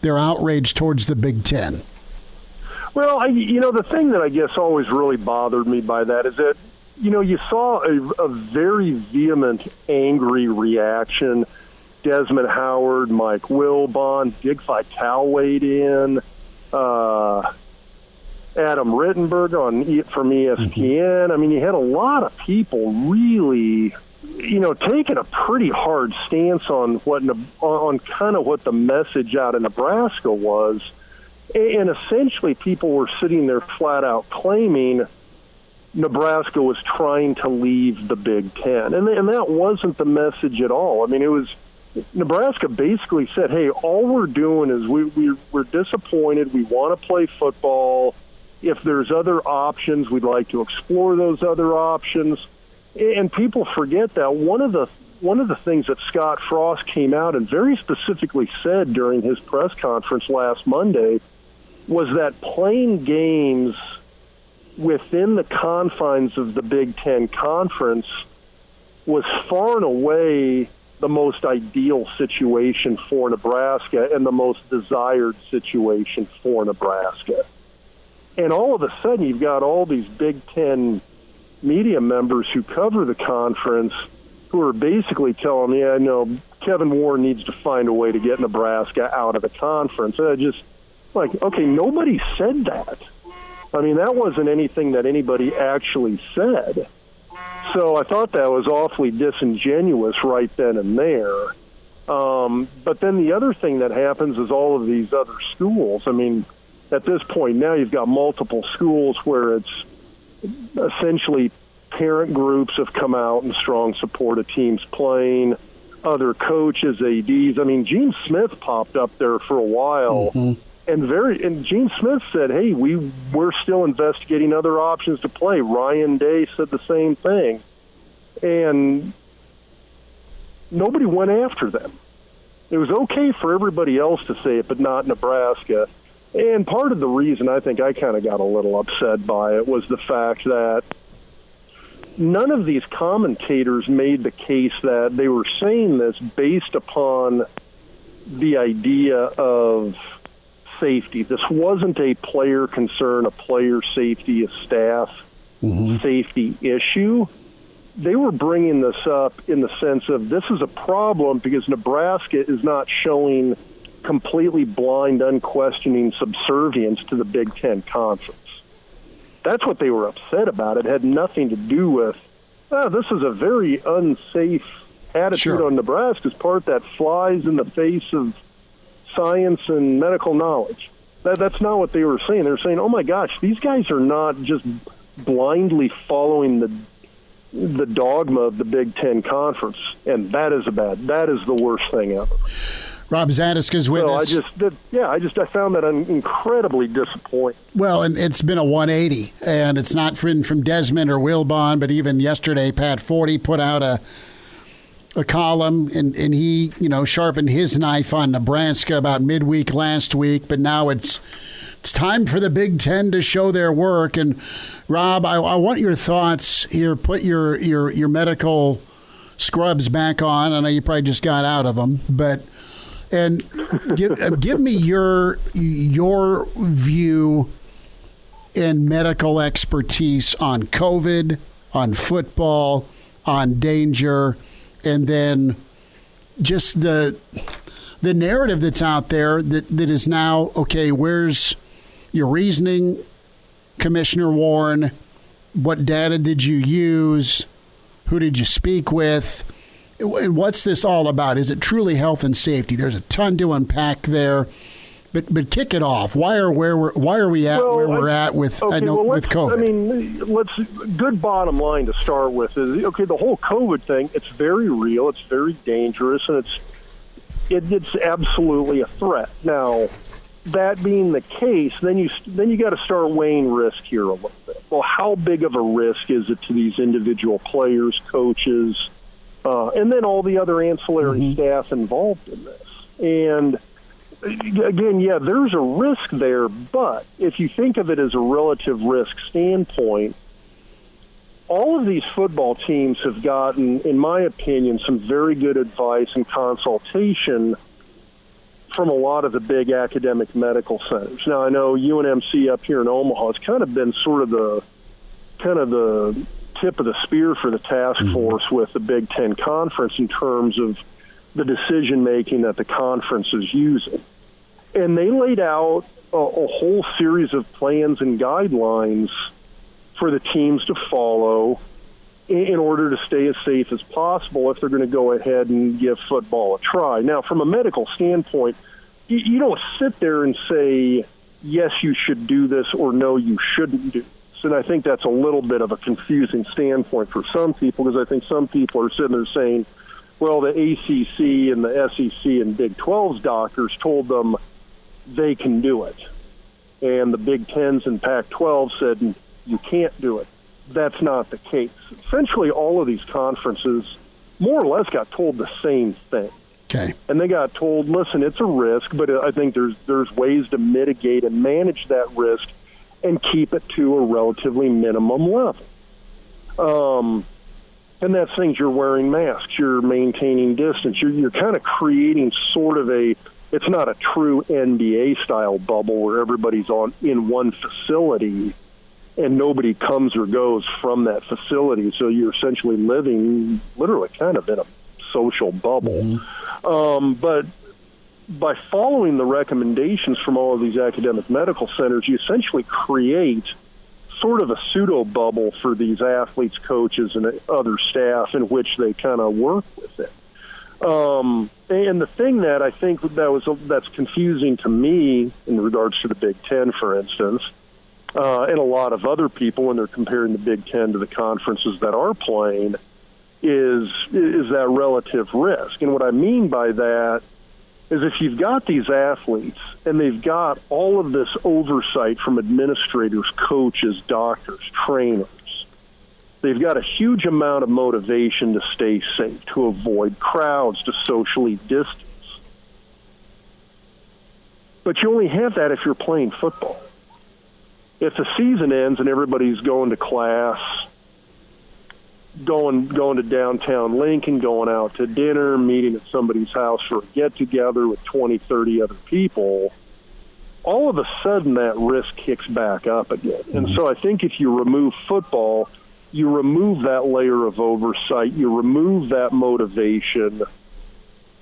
their outrage towards the Big Ten. Well, the thing that I guess always really bothered me by that is that, you saw a very vehement, angry reaction. Desmond Howard, Mike Wilbon, Dick Vitale weighed in, Adam Rittenberg from ESPN. I mean, you had a lot of people really, taken a pretty hard stance on kind of what the message out of Nebraska was. And essentially people were sitting there flat out claiming Nebraska was trying to leave the Big Ten. And that wasn't the message at all. I mean, it was Nebraska basically said, hey, all we're doing is we're disappointed. We want to play football. If there's other options, we'd like to explore those other options. And people forget that one of the things that Scott Frost came out and very specifically said during his press conference last Monday was that playing games within the confines of the Big Ten Conference was far and away the most ideal situation for Nebraska and the most desired situation for Nebraska. And all of a sudden, you've got all these Big Ten media members who cover the conference who are basically telling me, I know Kevin Warren needs to find a way to get Nebraska out of the conference. And I just, okay, nobody said that. I mean, that wasn't anything that anybody actually said. So I thought that was awfully disingenuous right then and there. But then the other thing that happens is all of these other schools. I mean, at this point now you've got multiple schools where it's essentially parent groups have come out in strong support of teams playing, other coaches, ADs. I mean, Gene Smith popped up there for a while, and Gene Smith said, hey, we're still investigating other options to play. Ryan Day said the same thing. And nobody went after them. It was okay for everybody else to say it, but not Nebraska. And part of the reason I think I kind of got a little upset by it was the fact that none of these commentators made the case that they were saying this based upon the idea of safety. This wasn't a player concern, a player safety, a staff safety issue. They were bringing this up in the sense of this is a problem because Nebraska is not showing completely blind, unquestioning subservience to the Big Ten Conference. That's what they were upset about. It had nothing to do with, this is a very unsafe attitude on Nebraska's part that flies in the face of science and medical knowledge. That's not what they were saying. They were saying, oh my gosh, these guys are not just blindly following the dogma of the Big Ten Conference, and that is the worst thing ever. Rob Zatechka's with us. I found that incredibly disappointing. Well, and it's been a 180, and it's not from Desmond or Wilbon, but even yesterday, Pat Forty put out a column, and he, sharpened his knife on Nebraska about midweek last week, but now it's time for the Big Ten to show their work. And Rob, I want your thoughts here. Put your medical scrubs back on. I know you probably just got out of them, and give me your view and medical expertise on COVID, on football, on danger, and then just the narrative that's out there that is now, okay, where's your reasoning, Commissioner Warren? What data did you use? Who did you speak with? And what's this all about? Is it truly health and safety? There's a ton to unpack there, but kick it off. Why are we at where we're at with with COVID? I mean, good bottom line to start with is the whole COVID thing. It's very real. It's very dangerous, and it's absolutely a threat. Now, that being the case, then you got to start weighing risk here a little bit. Well, how big of a risk is it to these individual players, coaches? And then all the other ancillary staff involved in this. And again, there's a risk there, but if you think of it as a relative risk standpoint, all of these football teams have gotten, in my opinion, some very good advice and consultation from a lot of the big academic medical centers. Now, I know UNMC up here in Omaha has kind of been sort of the tip of the spear for the task force with the Big Ten Conference in terms of the decision-making that the conference is using. And they laid out a whole series of plans and guidelines for the teams to follow in order to stay as safe as possible if they're going to go ahead and give football a try. Now, from a medical standpoint, you don't sit there and say, yes, you should do this, or no, you shouldn't do this. And I think that's a little bit of a confusing standpoint for some people, because I think some people are sitting there saying, well, the ACC and the SEC and Big 12's doctors told them they can do it. And the Big 10s and Pac-12 said you can't do it. That's not the case. Essentially, all of these conferences more or less got told the same thing. Okay. And they got told, listen, it's a risk, but I think there's ways to mitigate and manage that risk and keep it to a relatively minimum level. And that's things you're wearing masks, you're maintaining distance, you're kind of creating sort of it's not a true NBA-style bubble where everybody's in one facility and nobody comes or goes from that facility. So you're essentially living literally kind of in a social bubble. But by following the recommendations from all of these academic medical centers, you essentially create sort of a pseudo bubble for these athletes, coaches, and other staff in which they kind of work with it. And the thing that I think that's confusing to me in regards to the Big Ten, for instance, and a lot of other people when they're comparing the Big Ten to the conferences that are playing, is that relative risk. And what I mean by that is if you've got these athletes and they've got all of this oversight from administrators, coaches, doctors, trainers, they've got a huge amount of motivation to stay safe, to avoid crowds, to socially distance. But you only have that if you're playing football. If the season ends and everybody's going to class, going to downtown Lincoln, going out to dinner, meeting at somebody's house for a get-together with 20, 30 other people, all of a sudden that risk kicks back up again. And so I think if you remove football, you remove that layer of oversight, you remove that motivation,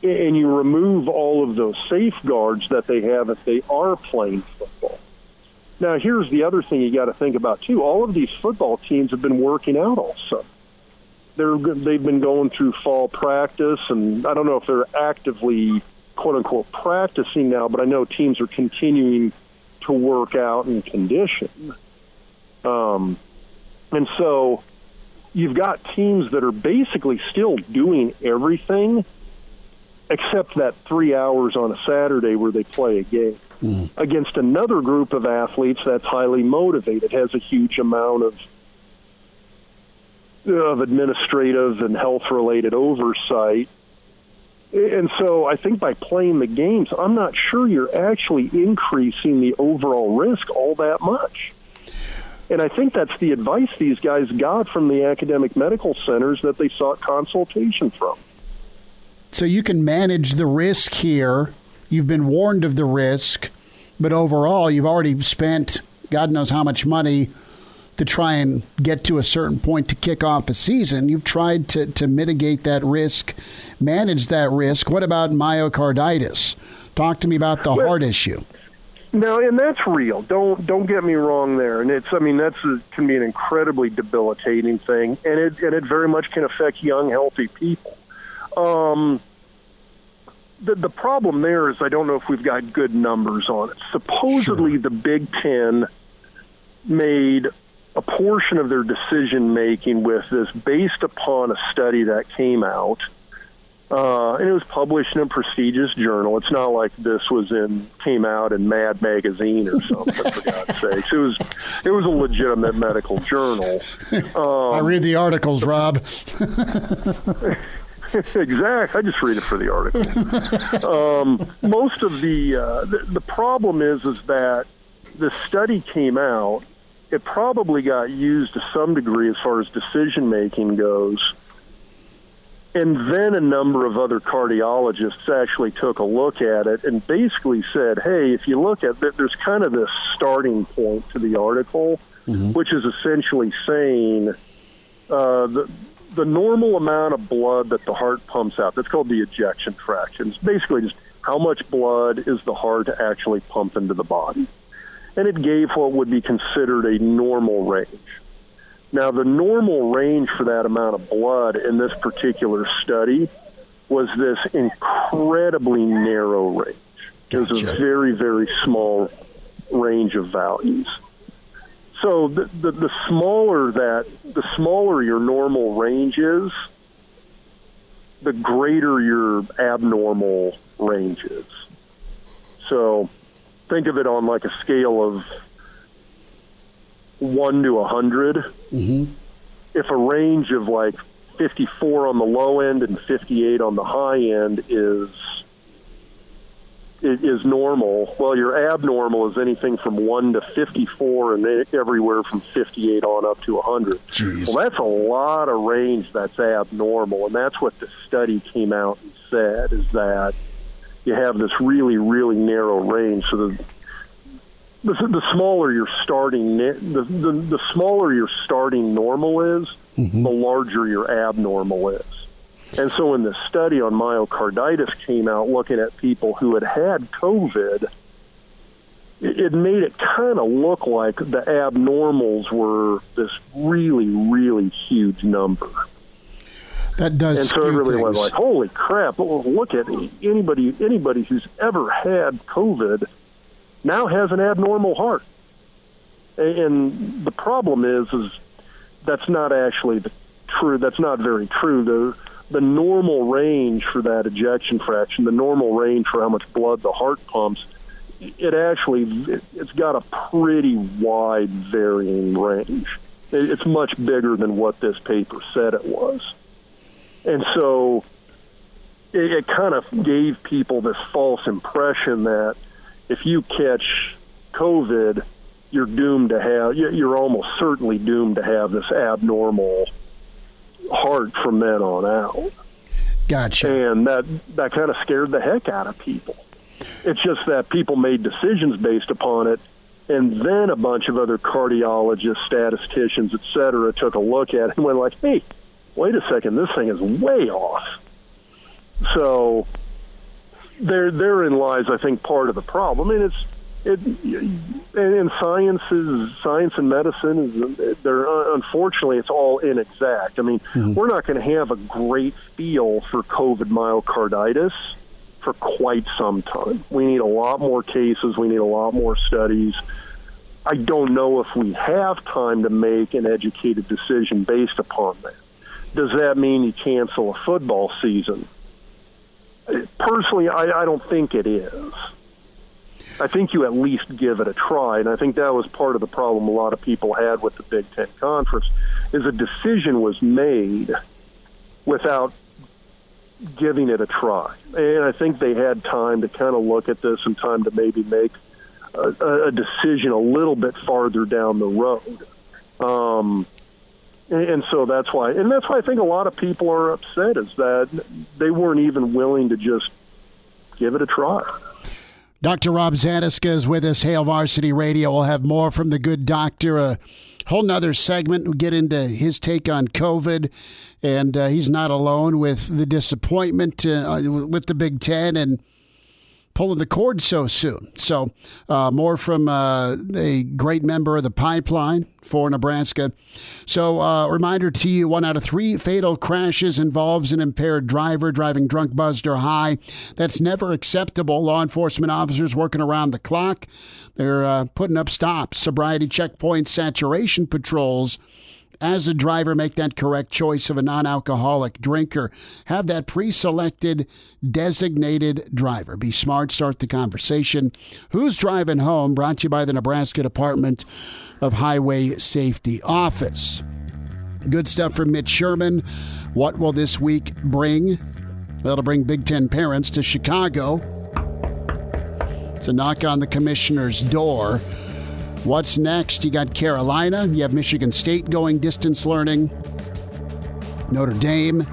and you remove all of those safeguards that they have if they are playing football. Now, here's the other thing you got to think about, too. All of these football teams have been working out all summer. They've been going through fall practice, and I don't know if they're actively, quote-unquote, practicing now, but I know teams are continuing to work out and condition. And so you've got teams that are basically still doing everything except that 3 hours on a Saturday where they play a game against another group of athletes that's highly motivated, has a huge amount of administrative and health-related oversight. And so I think by playing the games, I'm not sure you're actually increasing the overall risk all that much. And I think that's the advice these guys got from the academic medical centers that they sought consultation from. So you can manage the risk here. You've been warned of the risk, but overall you've already spent God knows how much money to try and get to a certain point to kick off a season. You've tried to mitigate that risk, manage that risk. What about myocarditis? Talk to me about the heart issue. No, and that's real. Don't get me wrong there. And can be an incredibly debilitating thing, and it very much can affect young, healthy people. The problem there is I don't know if we've got good numbers on it. Supposedly the Big Ten made a portion of their decision-making with this based upon a study that came out, and it was published in a prestigious journal. It's not like this came out in Mad Magazine or something, for God's sakes. It was a legitimate medical journal. I read the articles, Rob. Exactly. I just read it for the article. Most of the problem is that the study came out. It probably got used to some degree as far as decision-making goes. And then a number of other cardiologists actually took a look at it and basically said, hey, if you look at it, there's kind of this starting point to the article, which is essentially saying the normal amount of blood that the heart pumps out, that's called the ejection fraction. It's basically just how much blood is the heart actually pump into the body. And it gave what would be considered a normal range. Now, the normal range for that amount of blood in this particular study was this incredibly narrow range. It was a very, very small range of values. So the smaller your normal range is, the greater your abnormal range is. So think of it on like a scale of 1 to 100. Mm-hmm. If a range of like 54 on the low end and 58 on the high end is normal, well, your abnormal is anything from 1 to 54 and everywhere from 58 on up to 100. Jeez. Well, that's a lot of range that's abnormal, and that's what the study came out and said, is that you have this really, really narrow range. So the smaller your starting the smaller your starting normal is, mm-hmm. the larger your abnormal is. And so when the study on myocarditis came out looking at people who had COVID, it made it kind of look like the abnormals were this really, really huge number. That does. And so everybody was like, holy crap, well, look at anybody who's ever had COVID now has an abnormal heart. And the problem is that's not actually true. That's not very true. The normal range for that ejection fraction, the normal range for how much blood the heart pumps, it's got a pretty wide varying range. It's much bigger than what this paper said it was. And so it kind of gave people this false impression that if you catch COVID, you're almost certainly doomed to have this abnormal heart from then on out. Gotcha. And that kind of scared the heck out of people. It's just that people made decisions based upon it, and then a bunch of other cardiologists, statisticians, et cetera, took a look at it and went like, hey, wait a second, this thing is way off. So therein lies, I think, part of the problem. I mean, and science and medicine unfortunately, it's all inexact. I mean, mm-hmm. we're not going to have a great feel for COVID myocarditis for quite some time. We need a lot more cases. We need a lot more studies. I don't know if we have time to make an educated decision based upon that. Does that mean you cancel a football season? Personally, I don't think it is. I think you at least give it a try, and I think that was part of the problem a lot of people had with the Big Ten Conference, is a decision was made without giving it a try. And I think they had time to kind of look at this and time to maybe make a decision a little bit farther down the road. And so that's why I think a lot of people are upset, is that they weren't even willing to just give it a try. Dr. Rob Zatechka is with us, Hail Varsity Radio. We'll have more from the good doctor. A whole nother segment. We'll get into his take on COVID, and he's not alone with the disappointment with the Big Ten and pulling the cord so soon. So more from a great member of the pipeline for Nebraska. So reminder to you, 1 out of 3 fatal crashes involves an impaired driver driving drunk, buzzed, or high. That's never acceptable. Law enforcement officers working around the clock. They're putting up stops, sobriety checkpoints, saturation patrols. As a driver, make that correct choice of a non-alcoholic drinker. Have that pre-selected designated driver. Be smart, start the conversation. Who's Driving Home? Brought to you by the Nebraska Department of Highway Safety Office. Good stuff from Mitch Sherman. What will this week bring? Well, it'll bring Big Ten parents to Chicago. It's a knock on the commissioner's door. What's next? You got Carolina. You have Michigan State going distance learning. Notre Dame.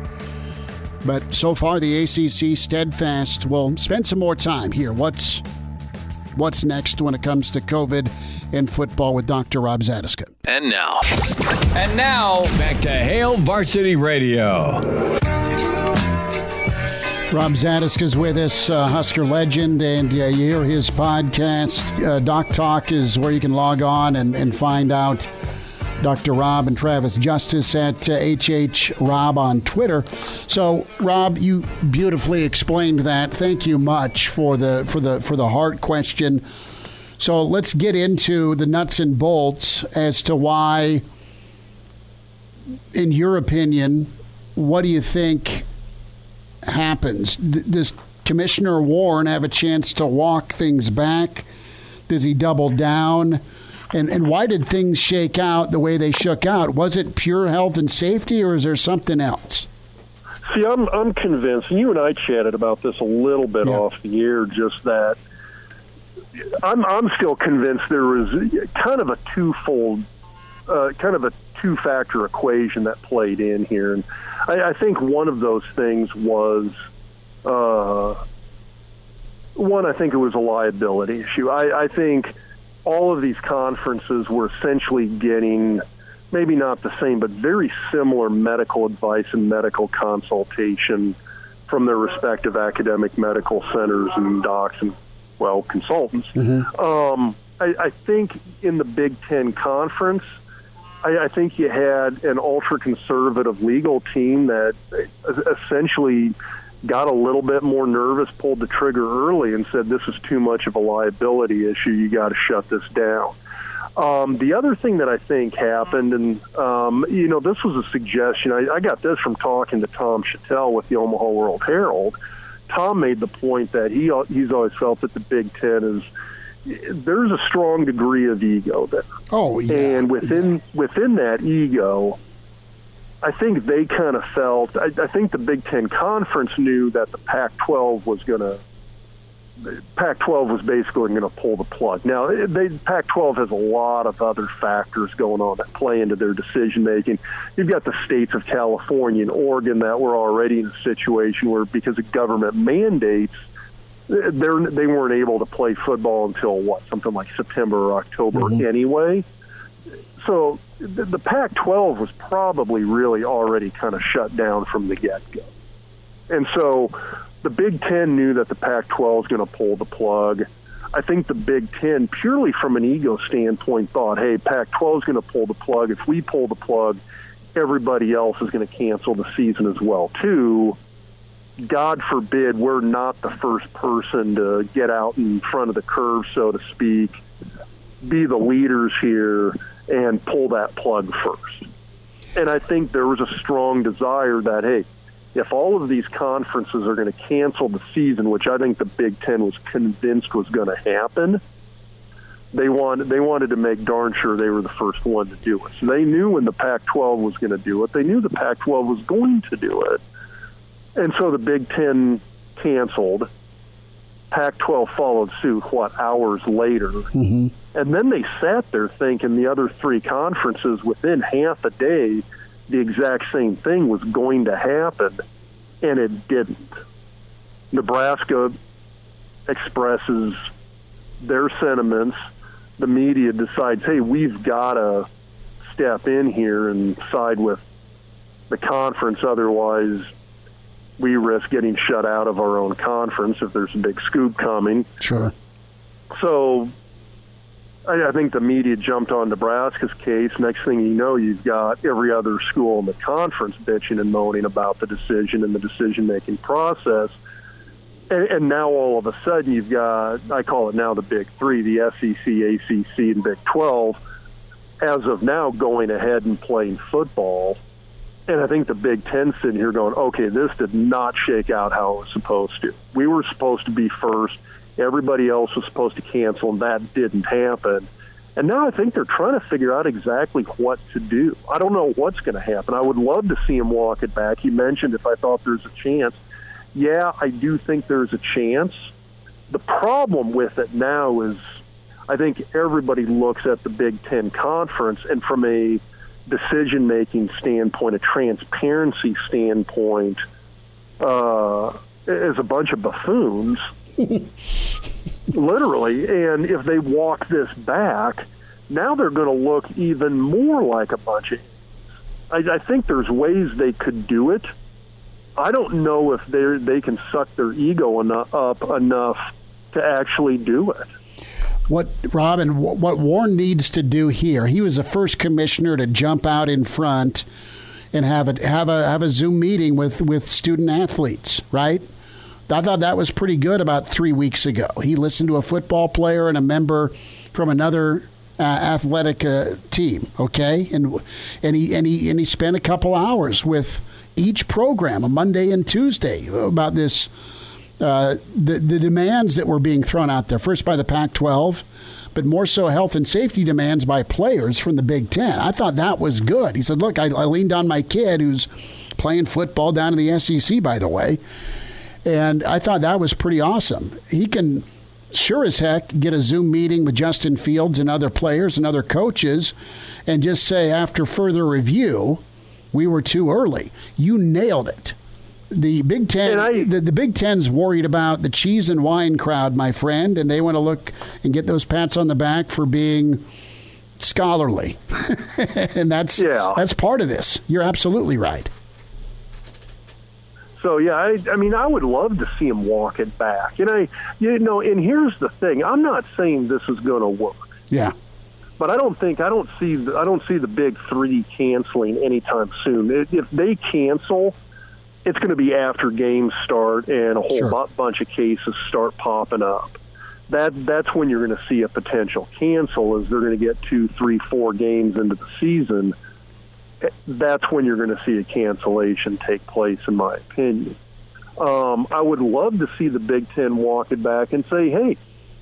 But so far, the ACC steadfast. We'll spend some more time here. What's next when it comes to COVID and football with Dr. Rob Zatechka. And now, back to Hail Varsity Radio. Rob Zatechka is with us, Husker legend, and you hear his podcast. Doc Talk is where you can log on and find out Dr. Rob and Travis Justice at HHRob on Twitter. So, Rob, you beautifully explained that. Thank you much for the heart question. So let's get into the nuts and bolts as to why, in your opinion, what do you think happens? Does Commissioner Warren have a chance to walk things back? Does he double down? And why did things shake out the way they shook out? Was it pure health and safety, or is there something else? See, I'm convinced, and you and I chatted about this a little bit off the air, just that I'm still convinced there was kind of a two-factor equation that played in here. And I think one of those things was, I think it was a liability issue. I think all of these conferences were essentially getting, maybe not the same, but very similar medical advice and medical consultation from their respective academic medical centers and docs and, well, consultants. Mm-hmm. I think in the Big Ten Conference, I think you had an ultra-conservative legal team that essentially got a little bit more nervous, pulled the trigger early, and said, this is too much of a liability issue. You got to shut this down. The other thing that I think happened, and, this was a suggestion. I got this from talking to Tom Chattel with the Omaha World-Herald. Tom made the point that he's always felt that the Big Ten there's a strong degree of ego there. Oh, yeah. And within that ego, I think they kind of felt, I think the Big Ten Conference knew that the Pac-12 was basically going to pull the plug. Now, Pac-12 has a lot of other factors going on that play into their decision-making. You've got the states of California and Oregon that were already in a situation where, because of government mandates, they weren't able to play football until, something like September or October anyway. So the Pac-12 was probably really already kind of shut down from the get-go. And so the Big Ten knew that the Pac-12 is going to pull the plug. I think the Big Ten, purely from an ego standpoint, thought, hey, Pac-12 is going to pull the plug. If we pull the plug, everybody else is going to cancel the season as well, too. God forbid we're not the first person to get out in front of the curve, so to speak, be the leaders here and pull that plug first. And I think there was a strong desire that, hey, if all of these conferences are going to cancel the season, which I think the Big Ten was convinced was going to happen, they wanted to make darn sure they were the first one to do it. So they knew when the Pac-12 was going to do it. They knew the Pac-12 was going to do it. And so the Big Ten canceled. Pac-12 followed suit, hours later. Mm-hmm. And then they sat there thinking the other three conferences, within half a day, the exact same thing was going to happen, and it didn't. Nebraska expresses their sentiments. The media decides, hey, we've got to step in here and side with the conference, otherwise we risk getting shut out of our own conference if there's a big scoop coming. Sure. So I think the media jumped on Nebraska's case. Next thing you know, you've got every other school in the conference bitching and moaning about the decision and the decision-making process. And now all of a sudden you've got, I call it now the Big Three, the SEC, ACC, and Big 12, as of now going ahead and playing football. And I think the Big Ten sitting here going, okay, this did not shake out how it was supposed to. We were supposed to be first. Everybody else was supposed to cancel, and that didn't happen. And now I think they're trying to figure out exactly what to do. I don't know what's going to happen. I would love to see him walk it back. He mentioned if I thought there's a chance. Yeah, I do think there's a chance. The problem with it now is I think everybody looks at the Big Ten Conference, and from a decision-making standpoint, a transparency standpoint, as a bunch of buffoons, literally. And if they walk this back, now they're going to look even more like a bunch of idiots. I think there's ways they could do it. I don't know if they can suck their ego up enough to actually do it. what Warren needs to do here. He was the first commissioner to jump out in front and have a Zoom meeting with student athletes, right? I thought that was pretty good about 3 weeks ago. He listened to a football player and a member from another athletic team, okay, and he spent a couple hours with each program, a Monday and Tuesday, about this the demands that were being thrown out there. First by the Pac-12, but more so health and safety demands by players from the Big Ten. I thought that was good. He said, "Look, I leaned on my kid who's playing football down in the SEC, by the way." And I thought that was pretty awesome. He can sure as heck get a Zoom meeting with Justin Fields and other players and other coaches and just say, after further review, we were too early. You nailed it. The Big Ten, the Big Ten's worried about the cheese and wine crowd, my friend, and they want to look and get those pats on the back for being scholarly. And that's part of this. You're absolutely right. So, yeah, I mean, I would love to see him walk it back. And and here's the thing. I'm not saying this is going to work. Yeah. But I don't see the big three canceling anytime soon. If they cancel, it's going to be after games start and a whole bunch of cases start popping up. That's when you're going to see a potential cancel, is they're going to get 2, 3, 4 games into the season. That's when you're going to see a cancellation take place, in my opinion. I would love to see the Big Ten walk it back and say, hey,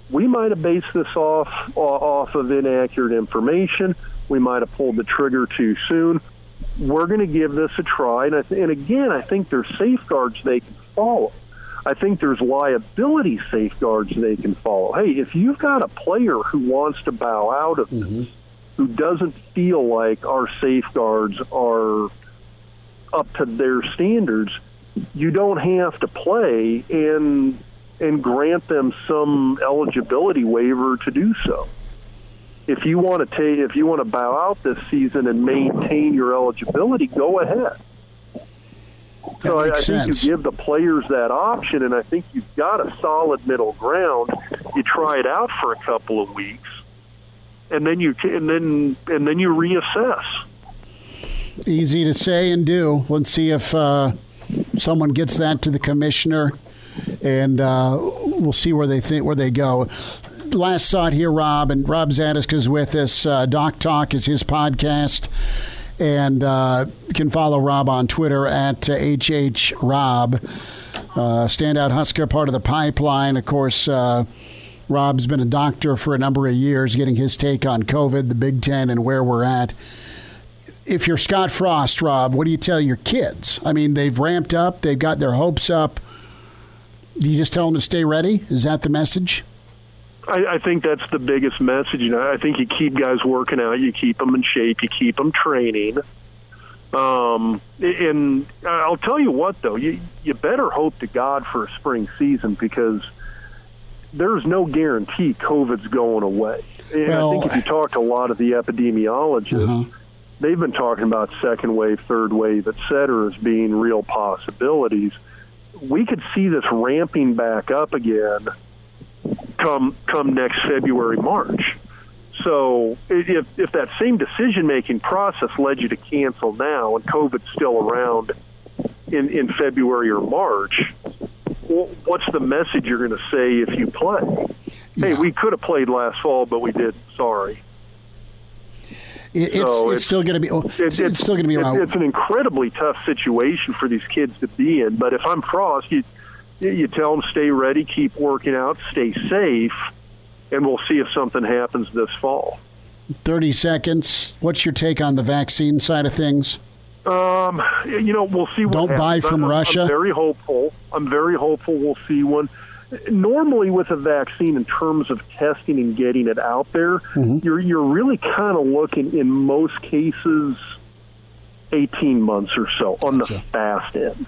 we might have based this off of inaccurate information. We might have pulled the trigger too soon. We're going to give this a try. And again, I think there's safeguards they can follow. I think there's liability safeguards they can follow. Hey, if you've got a player who wants to bow out of this, who doesn't feel like our safeguards are up to their standards, you don't have to play and grant them some eligibility waiver to do so. If you want to bow out this season and maintain your eligibility, go ahead. So I think you give the players that option, and I think you've got a solid middle ground. You try it out for a couple of weeks, and then you reassess. Easy to say and do. Let's see if someone gets that to the commissioner, and we'll see where they go. Last thought here, Rob, and Rob Zatechka is with us. Doc Talk is his podcast, and you can follow Rob on Twitter at HHRob. Standout Husker, part of the pipeline. Of course, Rob's been a doctor for a number of years, getting his take on COVID, the Big Ten, and where we're at. If you're Scott Frost, Rob, what do you tell your kids? I mean, they've ramped up. They've got their hopes up. Do you just tell them to stay ready? Is that the message? I think that's the biggest message. I think you keep guys working out. You keep them in shape. You keep them training. And I'll tell you what, though, you better hope to God for a spring season, because there's no guarantee COVID's going away. And I think if you talk to a lot of the epidemiologists, they've been talking about second wave, third wave, et cetera, as being real possibilities. We could see this ramping back up again come next February, March. So if that same decision-making process led you to cancel now and COVID's still around in February or March, what's the message you're going to say if you play? Hey, we could have played last fall, but we didn't. Sorry. It's still going to be. It's still going to be around. It's an incredibly tough situation for these kids to be in. But if I'm Frost, you tell them stay ready, keep working out, stay safe, and we'll see if something happens this fall. 30 seconds. What's your take on the vaccine side of things? We'll see what Don't happens. Buy from Russia. I'm very hopeful. We'll see one. Normally with a vaccine, in terms of testing and getting it out there, you're really kind of looking, in most cases, 18 months or so on the fast end,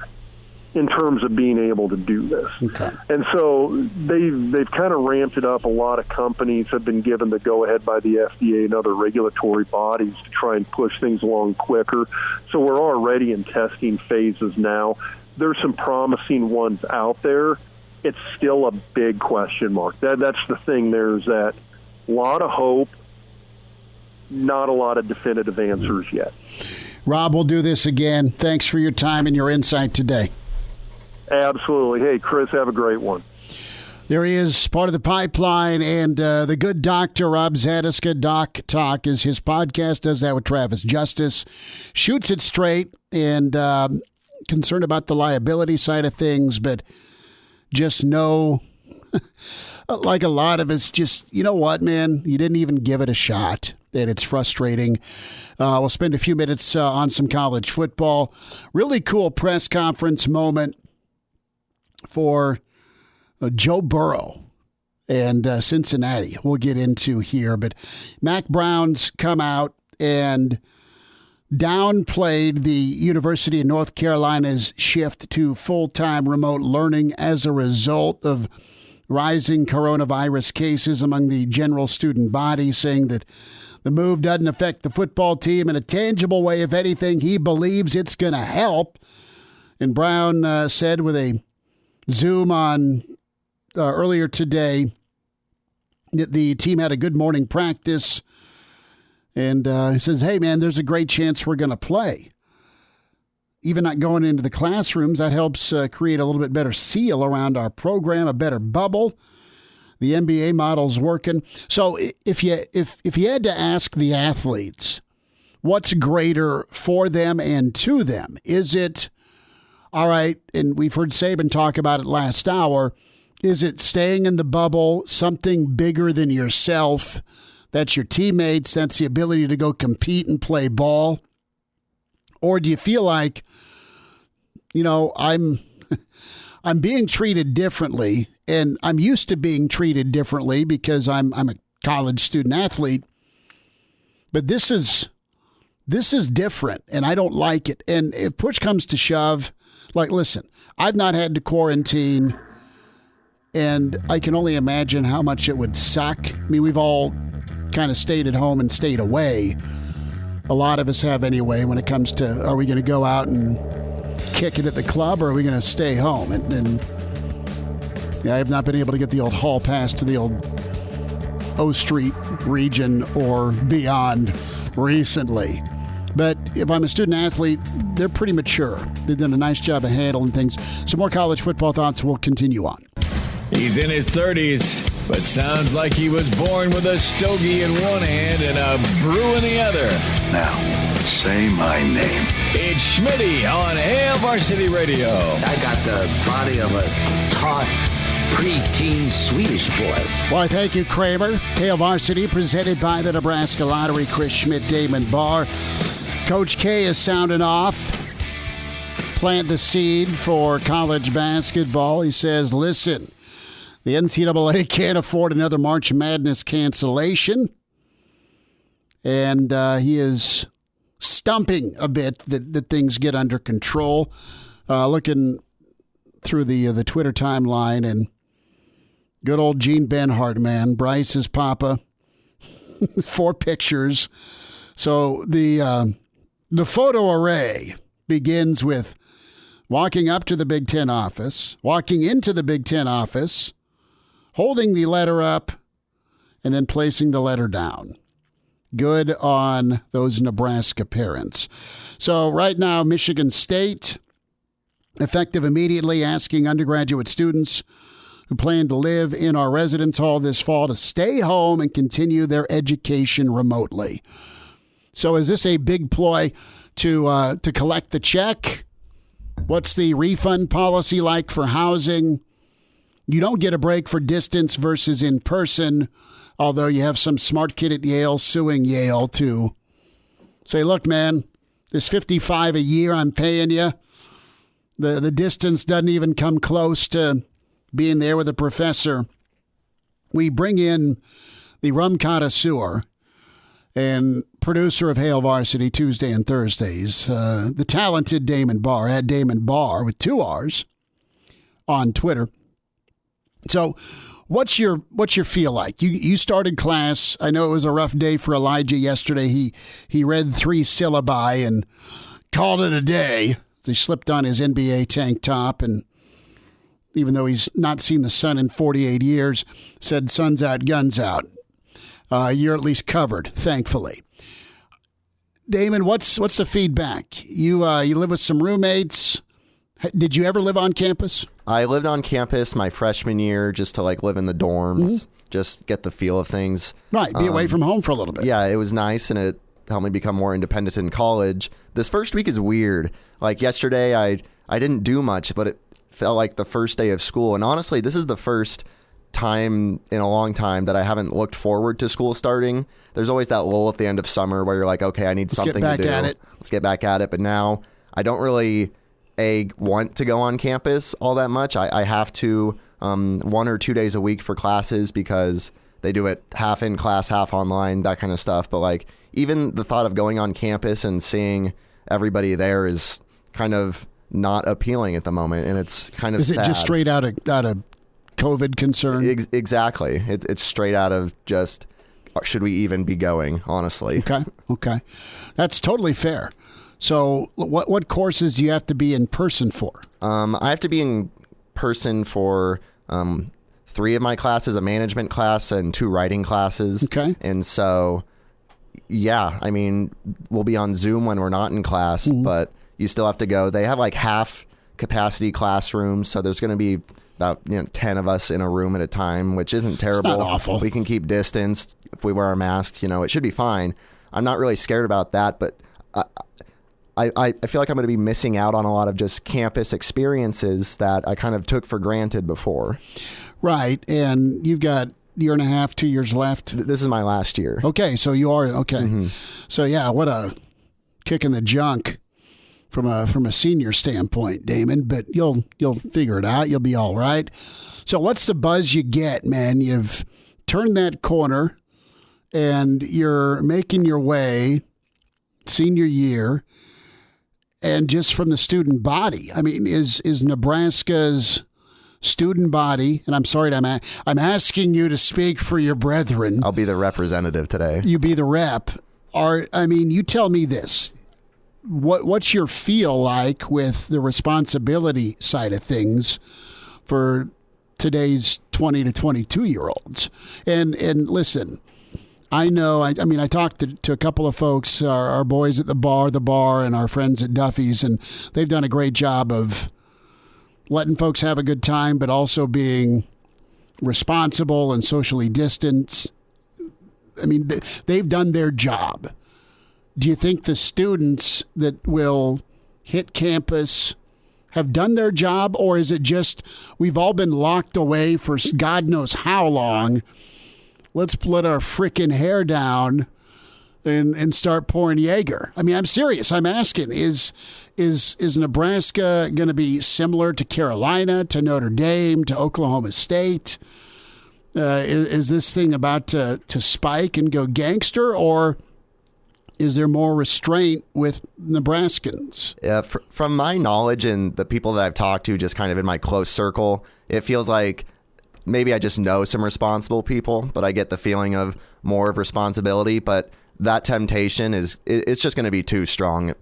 in terms of being able to do this. Okay. And so they've kind of ramped it up. A lot of companies have been given the go-ahead by the FDA and other regulatory bodies to try and push things along quicker. So we're already in testing phases now. There's some promising ones out there. It's still a big question mark. That's the thing. There's that A lot of hope, not a lot of definitive answers yet. Rob, we'll do this again. Thanks for your time and your insight today. Absolutely. Hey, Chris, have a great one. There he is, part of the pipeline, and the good doctor, Rob Zatechka. Doc Talk is his podcast, does that with Travis Justice. Shoots it straight and concerned about the liability side of things, but just know, like a lot of us, just, you know what, man, you didn't even give it a shot, and it's frustrating. We'll spend a few minutes on some college football. Really cool press conference moment for Joe Burrow and Cincinnati. We'll get into here, but Mack Brown's come out and downplayed the University of North Carolina's shift to full-time remote learning as a result of rising coronavirus cases among the general student body, saying that the move doesn't affect the football team in a tangible way. If anything, he believes it's going to help. And Brown said with a Zoom on earlier today that the team had a good morning practice, and he says, hey, man, there's a great chance we're going to play. Even not going into the classrooms, that helps create a little bit better seal around our program, a better bubble. The NBA model's working. So if you had to ask the athletes what's greater for them and to them, is it, all right, and we've heard Saban talk about it last hour, is it staying in the bubble, something bigger than yourself? That's your teammates. That's the ability to go compete and play ball. Or do you feel like, you know, I'm being treated differently, and I'm used to being treated differently because I'm a college student athlete. But this is different, and I don't like it. And if push comes to shove, like, listen, I've not had to quarantine, and I can only imagine how much it would suck. I mean, we've all kind of stayed at home and stayed away. A lot of us have anyway when it comes to, are we going to go out and kick it at the club, or are we going to stay home? And yeah, I have not been able to get the old hall pass to the old O Street region or beyond recently. But if I'm a student athlete, they're pretty mature. They've done a nice job of handling things. Some more college football thoughts will continue on. He's in his 30s, but sounds like he was born with a stogie in one hand and a brew in the other. Now, say my name. It's Schmitty on Hail Varsity Radio. I got the body of a taut, preteen Swedish boy. Why, thank you, Kramer. Hail Varsity, presented by the Nebraska Lottery. Chris Schmidt, Damon Barr. Coach K is sounding off. Plant the seed for college basketball. He says, listen, the NCAA can't afford another March Madness cancellation. And he is stumping a bit that things get under control. Looking through the Twitter timeline, and good old Gene Benhart, man. Bryce's papa. 4 pictures. So the photo array begins with walking up to the Big Ten office, walking into the Big Ten office, holding the letter up, and then placing the letter down. Good on those Nebraska parents. So right now, Michigan State, effective immediately, asking undergraduate students who plan to live in our residence hall this fall to stay home and continue their education remotely. So is this a big ploy to collect the check? What's the refund policy like for housing? You don't get a break for distance versus in person, although you have some smart kid at Yale suing Yale to say, look, man, this $55 a year I'm paying you, the distance doesn't even come close to being there with a professor. We bring in the rum connoisseur and producer of Hail Varsity Tuesday and Thursdays, the talented Damon Barr, at Damon Barr with 2 R's on Twitter. So what's your feel like? You started class. I know it was a rough day for Elijah yesterday. He read 3 syllabi and called it a day. He slipped on his NBA tank top, and even though he's not seen the sun in 48 years, said sun's out, guns out. you're at least covered, thankfully. Damon, what's the feedback? You live with some roommates. Did you ever live on campus? I lived on campus my freshman year just to live in the dorms, just get the feel of things. Right, be away from home for a little bit. Yeah, it was nice, and it helped me become more independent in college. This first week is weird. Yesterday, I didn't do much, but it felt like the first day of school. And honestly, this is the first time in a long time that I haven't looked forward to school starting. There's always that lull at the end of summer where you're like, okay, I need something to do. Let's get back at it. But now I don't really want to go on campus all that much. I have to 1 or 2 days a week for classes because they do it half in class, half online, that kind of stuff. But even the thought of going on campus and seeing everybody there is kind of not appealing at the moment, and it's kind of sad. Is it just straight out of COVID concern? Exactly. It's straight out of just, should we even be going, honestly? Okay. That's totally fair. So what courses do you have to be in person for? I have to be in person for 3 of my classes, a management class and 2 writing classes. Okay. And so, yeah, I mean, we'll be on Zoom when we're not in class, but you still have to go. They have half capacity classrooms, so there's going to be about 10 of us in a room at a time, which isn't terrible. It's not awful. We can keep distance if we wear our masks. It should be fine. I'm not really scared about that, but I feel like I'm going to be missing out on a lot of just campus experiences that I kind of took for granted before. Right, and you've got 1.5, 2 years left. This is my last year. Okay, so you are okay. So yeah, what a kick in the junk from a senior standpoint, Damon. But you'll figure it out. You'll be all right. So what's the buzz you get, man? You've turned that corner, and you're making your way senior year. And just from the student body, I mean, is Nebraska's student body, and I'm sorry, I'm asking you to speak for your brethren. I'll be the representative today. You be the rep. You tell me this. What's your feel like with the responsibility side of things for today's 20 to 22-year-olds? And listen, I know, I talked to a couple of folks, our boys at the bar, and our friends at Duffy's, and they've done a great job of letting folks have a good time, but also being responsible and socially distanced. I mean, they've done their job. Do you think the students that will hit campus have done their job, or is it just we've all been locked away for God knows how long? Let's let our frickin' hair down and start pouring Jaeger. I mean, I'm serious. I'm asking, is Nebraska going to be similar to Carolina, to Notre Dame, to Oklahoma State? Is this thing about to spike and go gangster, or is there more restraint with Nebraskans? Yeah, from my knowledge and the people that I've talked to just kind of in my close circle, it feels like maybe I just know some responsible people, but I get the feeling of more of responsibility. But that temptation it's just going to be too strong.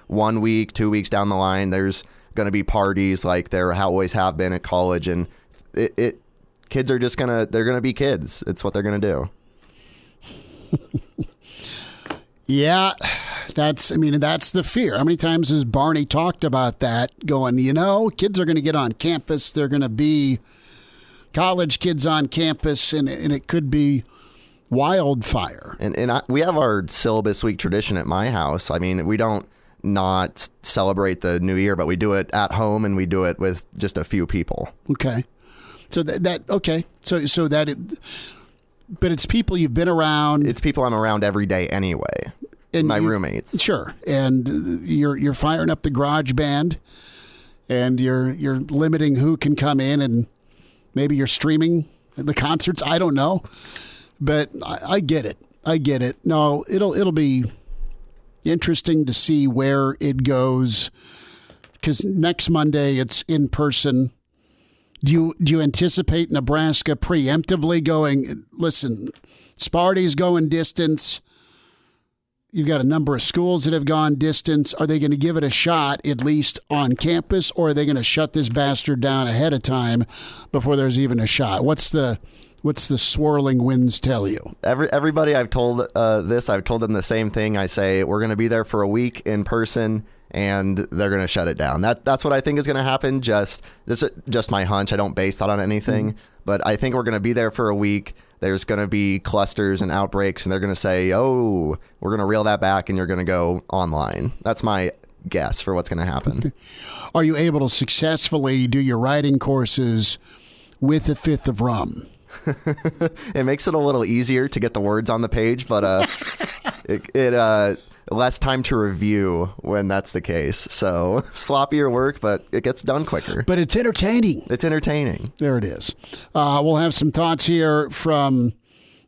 1 week, 2 weeks down the line, there's going to be parties like there always have been at college, and kids are just they're gonna be kids. It's what they're gonna do. Yeah, that's the fear. How many times has Barney talked about that? Going, kids are going to get on campus. They're going to be college kids on campus, and it could be wildfire. And we have our syllabus week tradition at my house. I mean, we don't not celebrate the new year, but we do it at home, and we do it with just a few people. Okay, so but it's people you've been around. It's people I'm around every day anyway. And my roommates. Sure. And you're firing up the garage band, and you're limiting who can come in, and maybe you're streaming the concerts. I don't know. But I get it. No, it'll be interesting to see where it goes, because next Monday it's in person. Do you anticipate Nebraska preemptively going, listen, Sparty's going distance. You've got a number of schools that have gone distance. Are they going to give it a shot, at least on campus, or are they going to shut this bastard down ahead of time before there's even a shot? What's the What's the swirling winds tell you? Everybody I've told I've told them the same thing. I say we're going to be there for a week in person, and they're going to shut it down. That's what I think is going to happen. Just my hunch. I don't base that on anything, but I think we're going to be there for a week. There's going to be clusters and outbreaks, and they're going to say, "Oh, we're going to reel that back, and you're going to go online." That's my guess for what's going to happen. Okay. Are you able to successfully do your writing courses with a fifth of rum? It makes it a little easier to get the words on the page, but it less time to review when that's the case. So sloppier work, but it gets done quicker. But it's entertaining. It's entertaining. There it is. We'll have some thoughts here from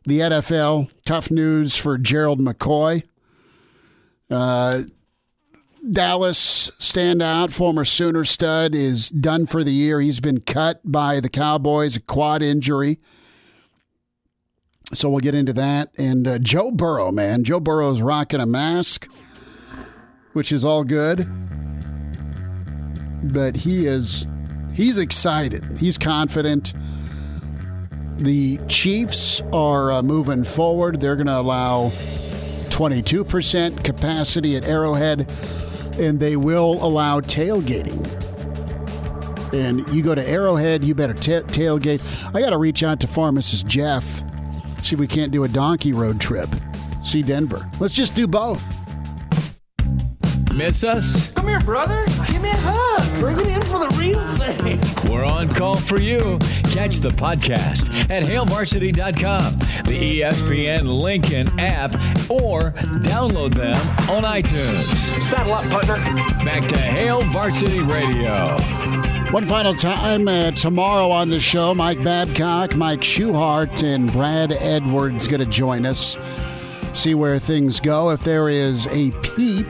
the NFL. Tough news for Gerald McCoy. Dallas standout, former Sooner stud, is done for the year. He's been cut by the Cowboys, a quad injury. So we'll get into that. And Joe Burrow, man. Joe Burrow's rocking a mask, which is all good. But he's excited. He's confident. The Chiefs are moving forward. They're going to allow 22% capacity at Arrowhead, and they will allow tailgating. And you go to Arrowhead, you better tailgate. I got to reach out to Pharmacist Jeff, see if we can't do a donkey road trip. See Denver. Let's just do both. Miss us? Come here, brother. Give me a hug. Bring it in for the real thing. We're on call for you. Catch the podcast at HailVarsity.com, the ESPN Lincoln app, or download them on iTunes. Saddle up, partner. Back to Hail Varsity Radio. One final time, tomorrow on the show, Mike Babcock, Mike Schuhart, and Brad Edwards going to join us. See where things go. If there is a peep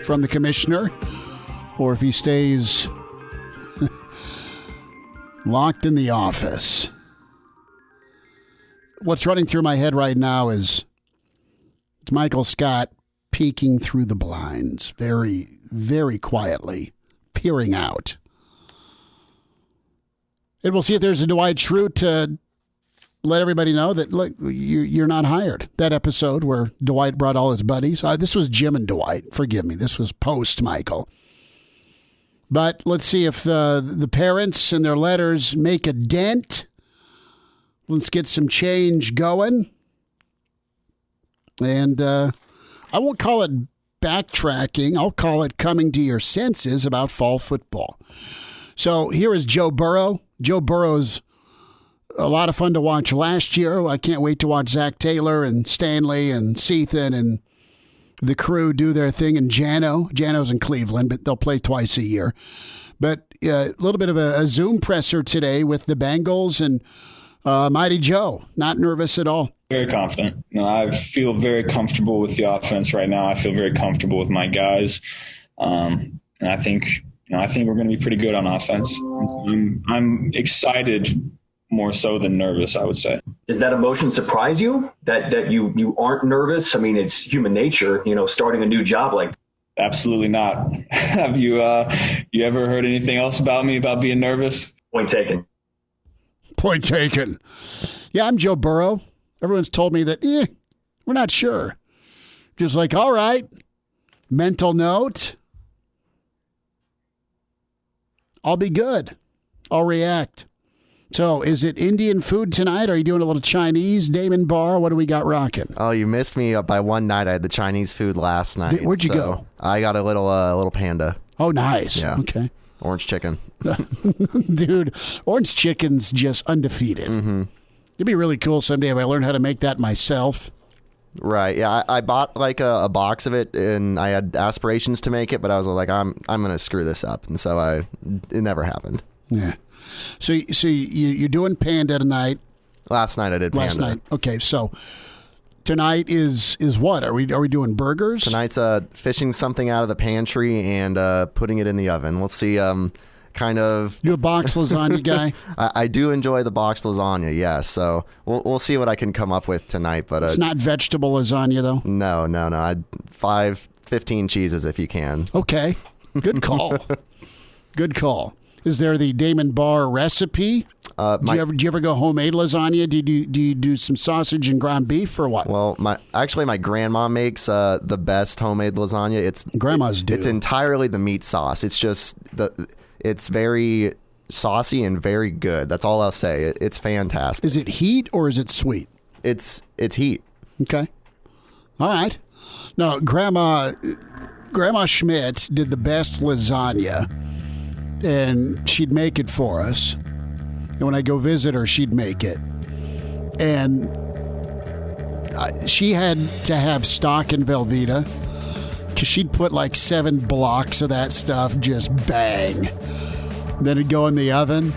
from the commissioner, or if he stays locked in the office. What's running through my head right now is it's Michael Scott peeking through the blinds, very, very quietly, peering out. And we'll see if there's a Dwight Schrute to let everybody know that, look, you're not hired. That episode where Dwight brought all his buddies. This was Jim and Dwight. Forgive me. This was post Michael. But let's see if the parents and their letters make a dent. Let's get some change going. And I won't call it backtracking. I'll call it coming to your senses about fall football. So here is Joe Burrow. Joe Burrow's a lot of fun to watch last year. I can't wait to watch Zach Taylor and Stanley and Seathan and the crew do their thing. And Jano's in Cleveland, but they'll play twice a year. But a little bit of a Zoom presser today with the Bengals and Mighty Joe. Not nervous at all. Very confident. I feel very comfortable with the offense right now. I feel very comfortable with my guys. And I think we're going to be pretty good on offense. I'm excited more so than nervous, I would say. Does that emotion surprise you that you aren't nervous? I mean, it's human nature, starting a new job like that. Absolutely not. Have you ever heard anything else about me about being nervous? Point taken. Point taken. Yeah, I'm Joe Burrow. Everyone's told me that, we're not sure. Just like, all right, mental note. I'll be good. I'll react. So, is it Indian food tonight? Are you doing a little Chinese, Damon Bar? What do we got rocking? Oh, you missed me by one night. I had the Chinese food last night. Where'd you go? I got a little panda. Oh, nice. Yeah. Okay. Orange chicken. Dude, orange chicken's just undefeated. Mm-hmm. It'd be really cool someday if I learned how to make that myself. Right. Yeah. I bought like a box of it, and I had aspirations to make it, but I was like, I'm going to screw this up. And so it never happened. Yeah. So you're doing panda tonight. Last night I did panda. Last night. Okay. So tonight is what? Are we doing burgers? Tonight's fishing something out of the pantry and putting it in the oven. We'll see. Kind of. You a box lasagna guy? I do enjoy the box lasagna. Yes. So we'll see what I can come up with tonight. But it's not vegetable lasagna though. No. 15 cheeses if you can. Okay. Good call. Good call. Is there the Damon Bar recipe? Do you ever go homemade lasagna? Do you do some sausage and ground beef or what? Well, my grandma makes the best homemade lasagna. It's entirely the meat sauce. It's just it's very saucy and very good. That's all I'll say. It's fantastic. Is it heat or is it sweet? It's heat. Okay. All right. No, Grandma Schmidt did the best lasagna, and she'd make it for us. And when I go visit her, she'd make it. And she had to have stock in Velveeta because she'd put like 7 blocks of that stuff, just bang. Then it'd go in the oven.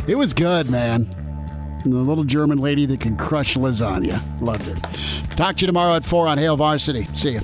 It was good, man. And the little German lady that could crush lasagna. Loved it. Talk to you tomorrow at 4 on Hail Varsity. See you.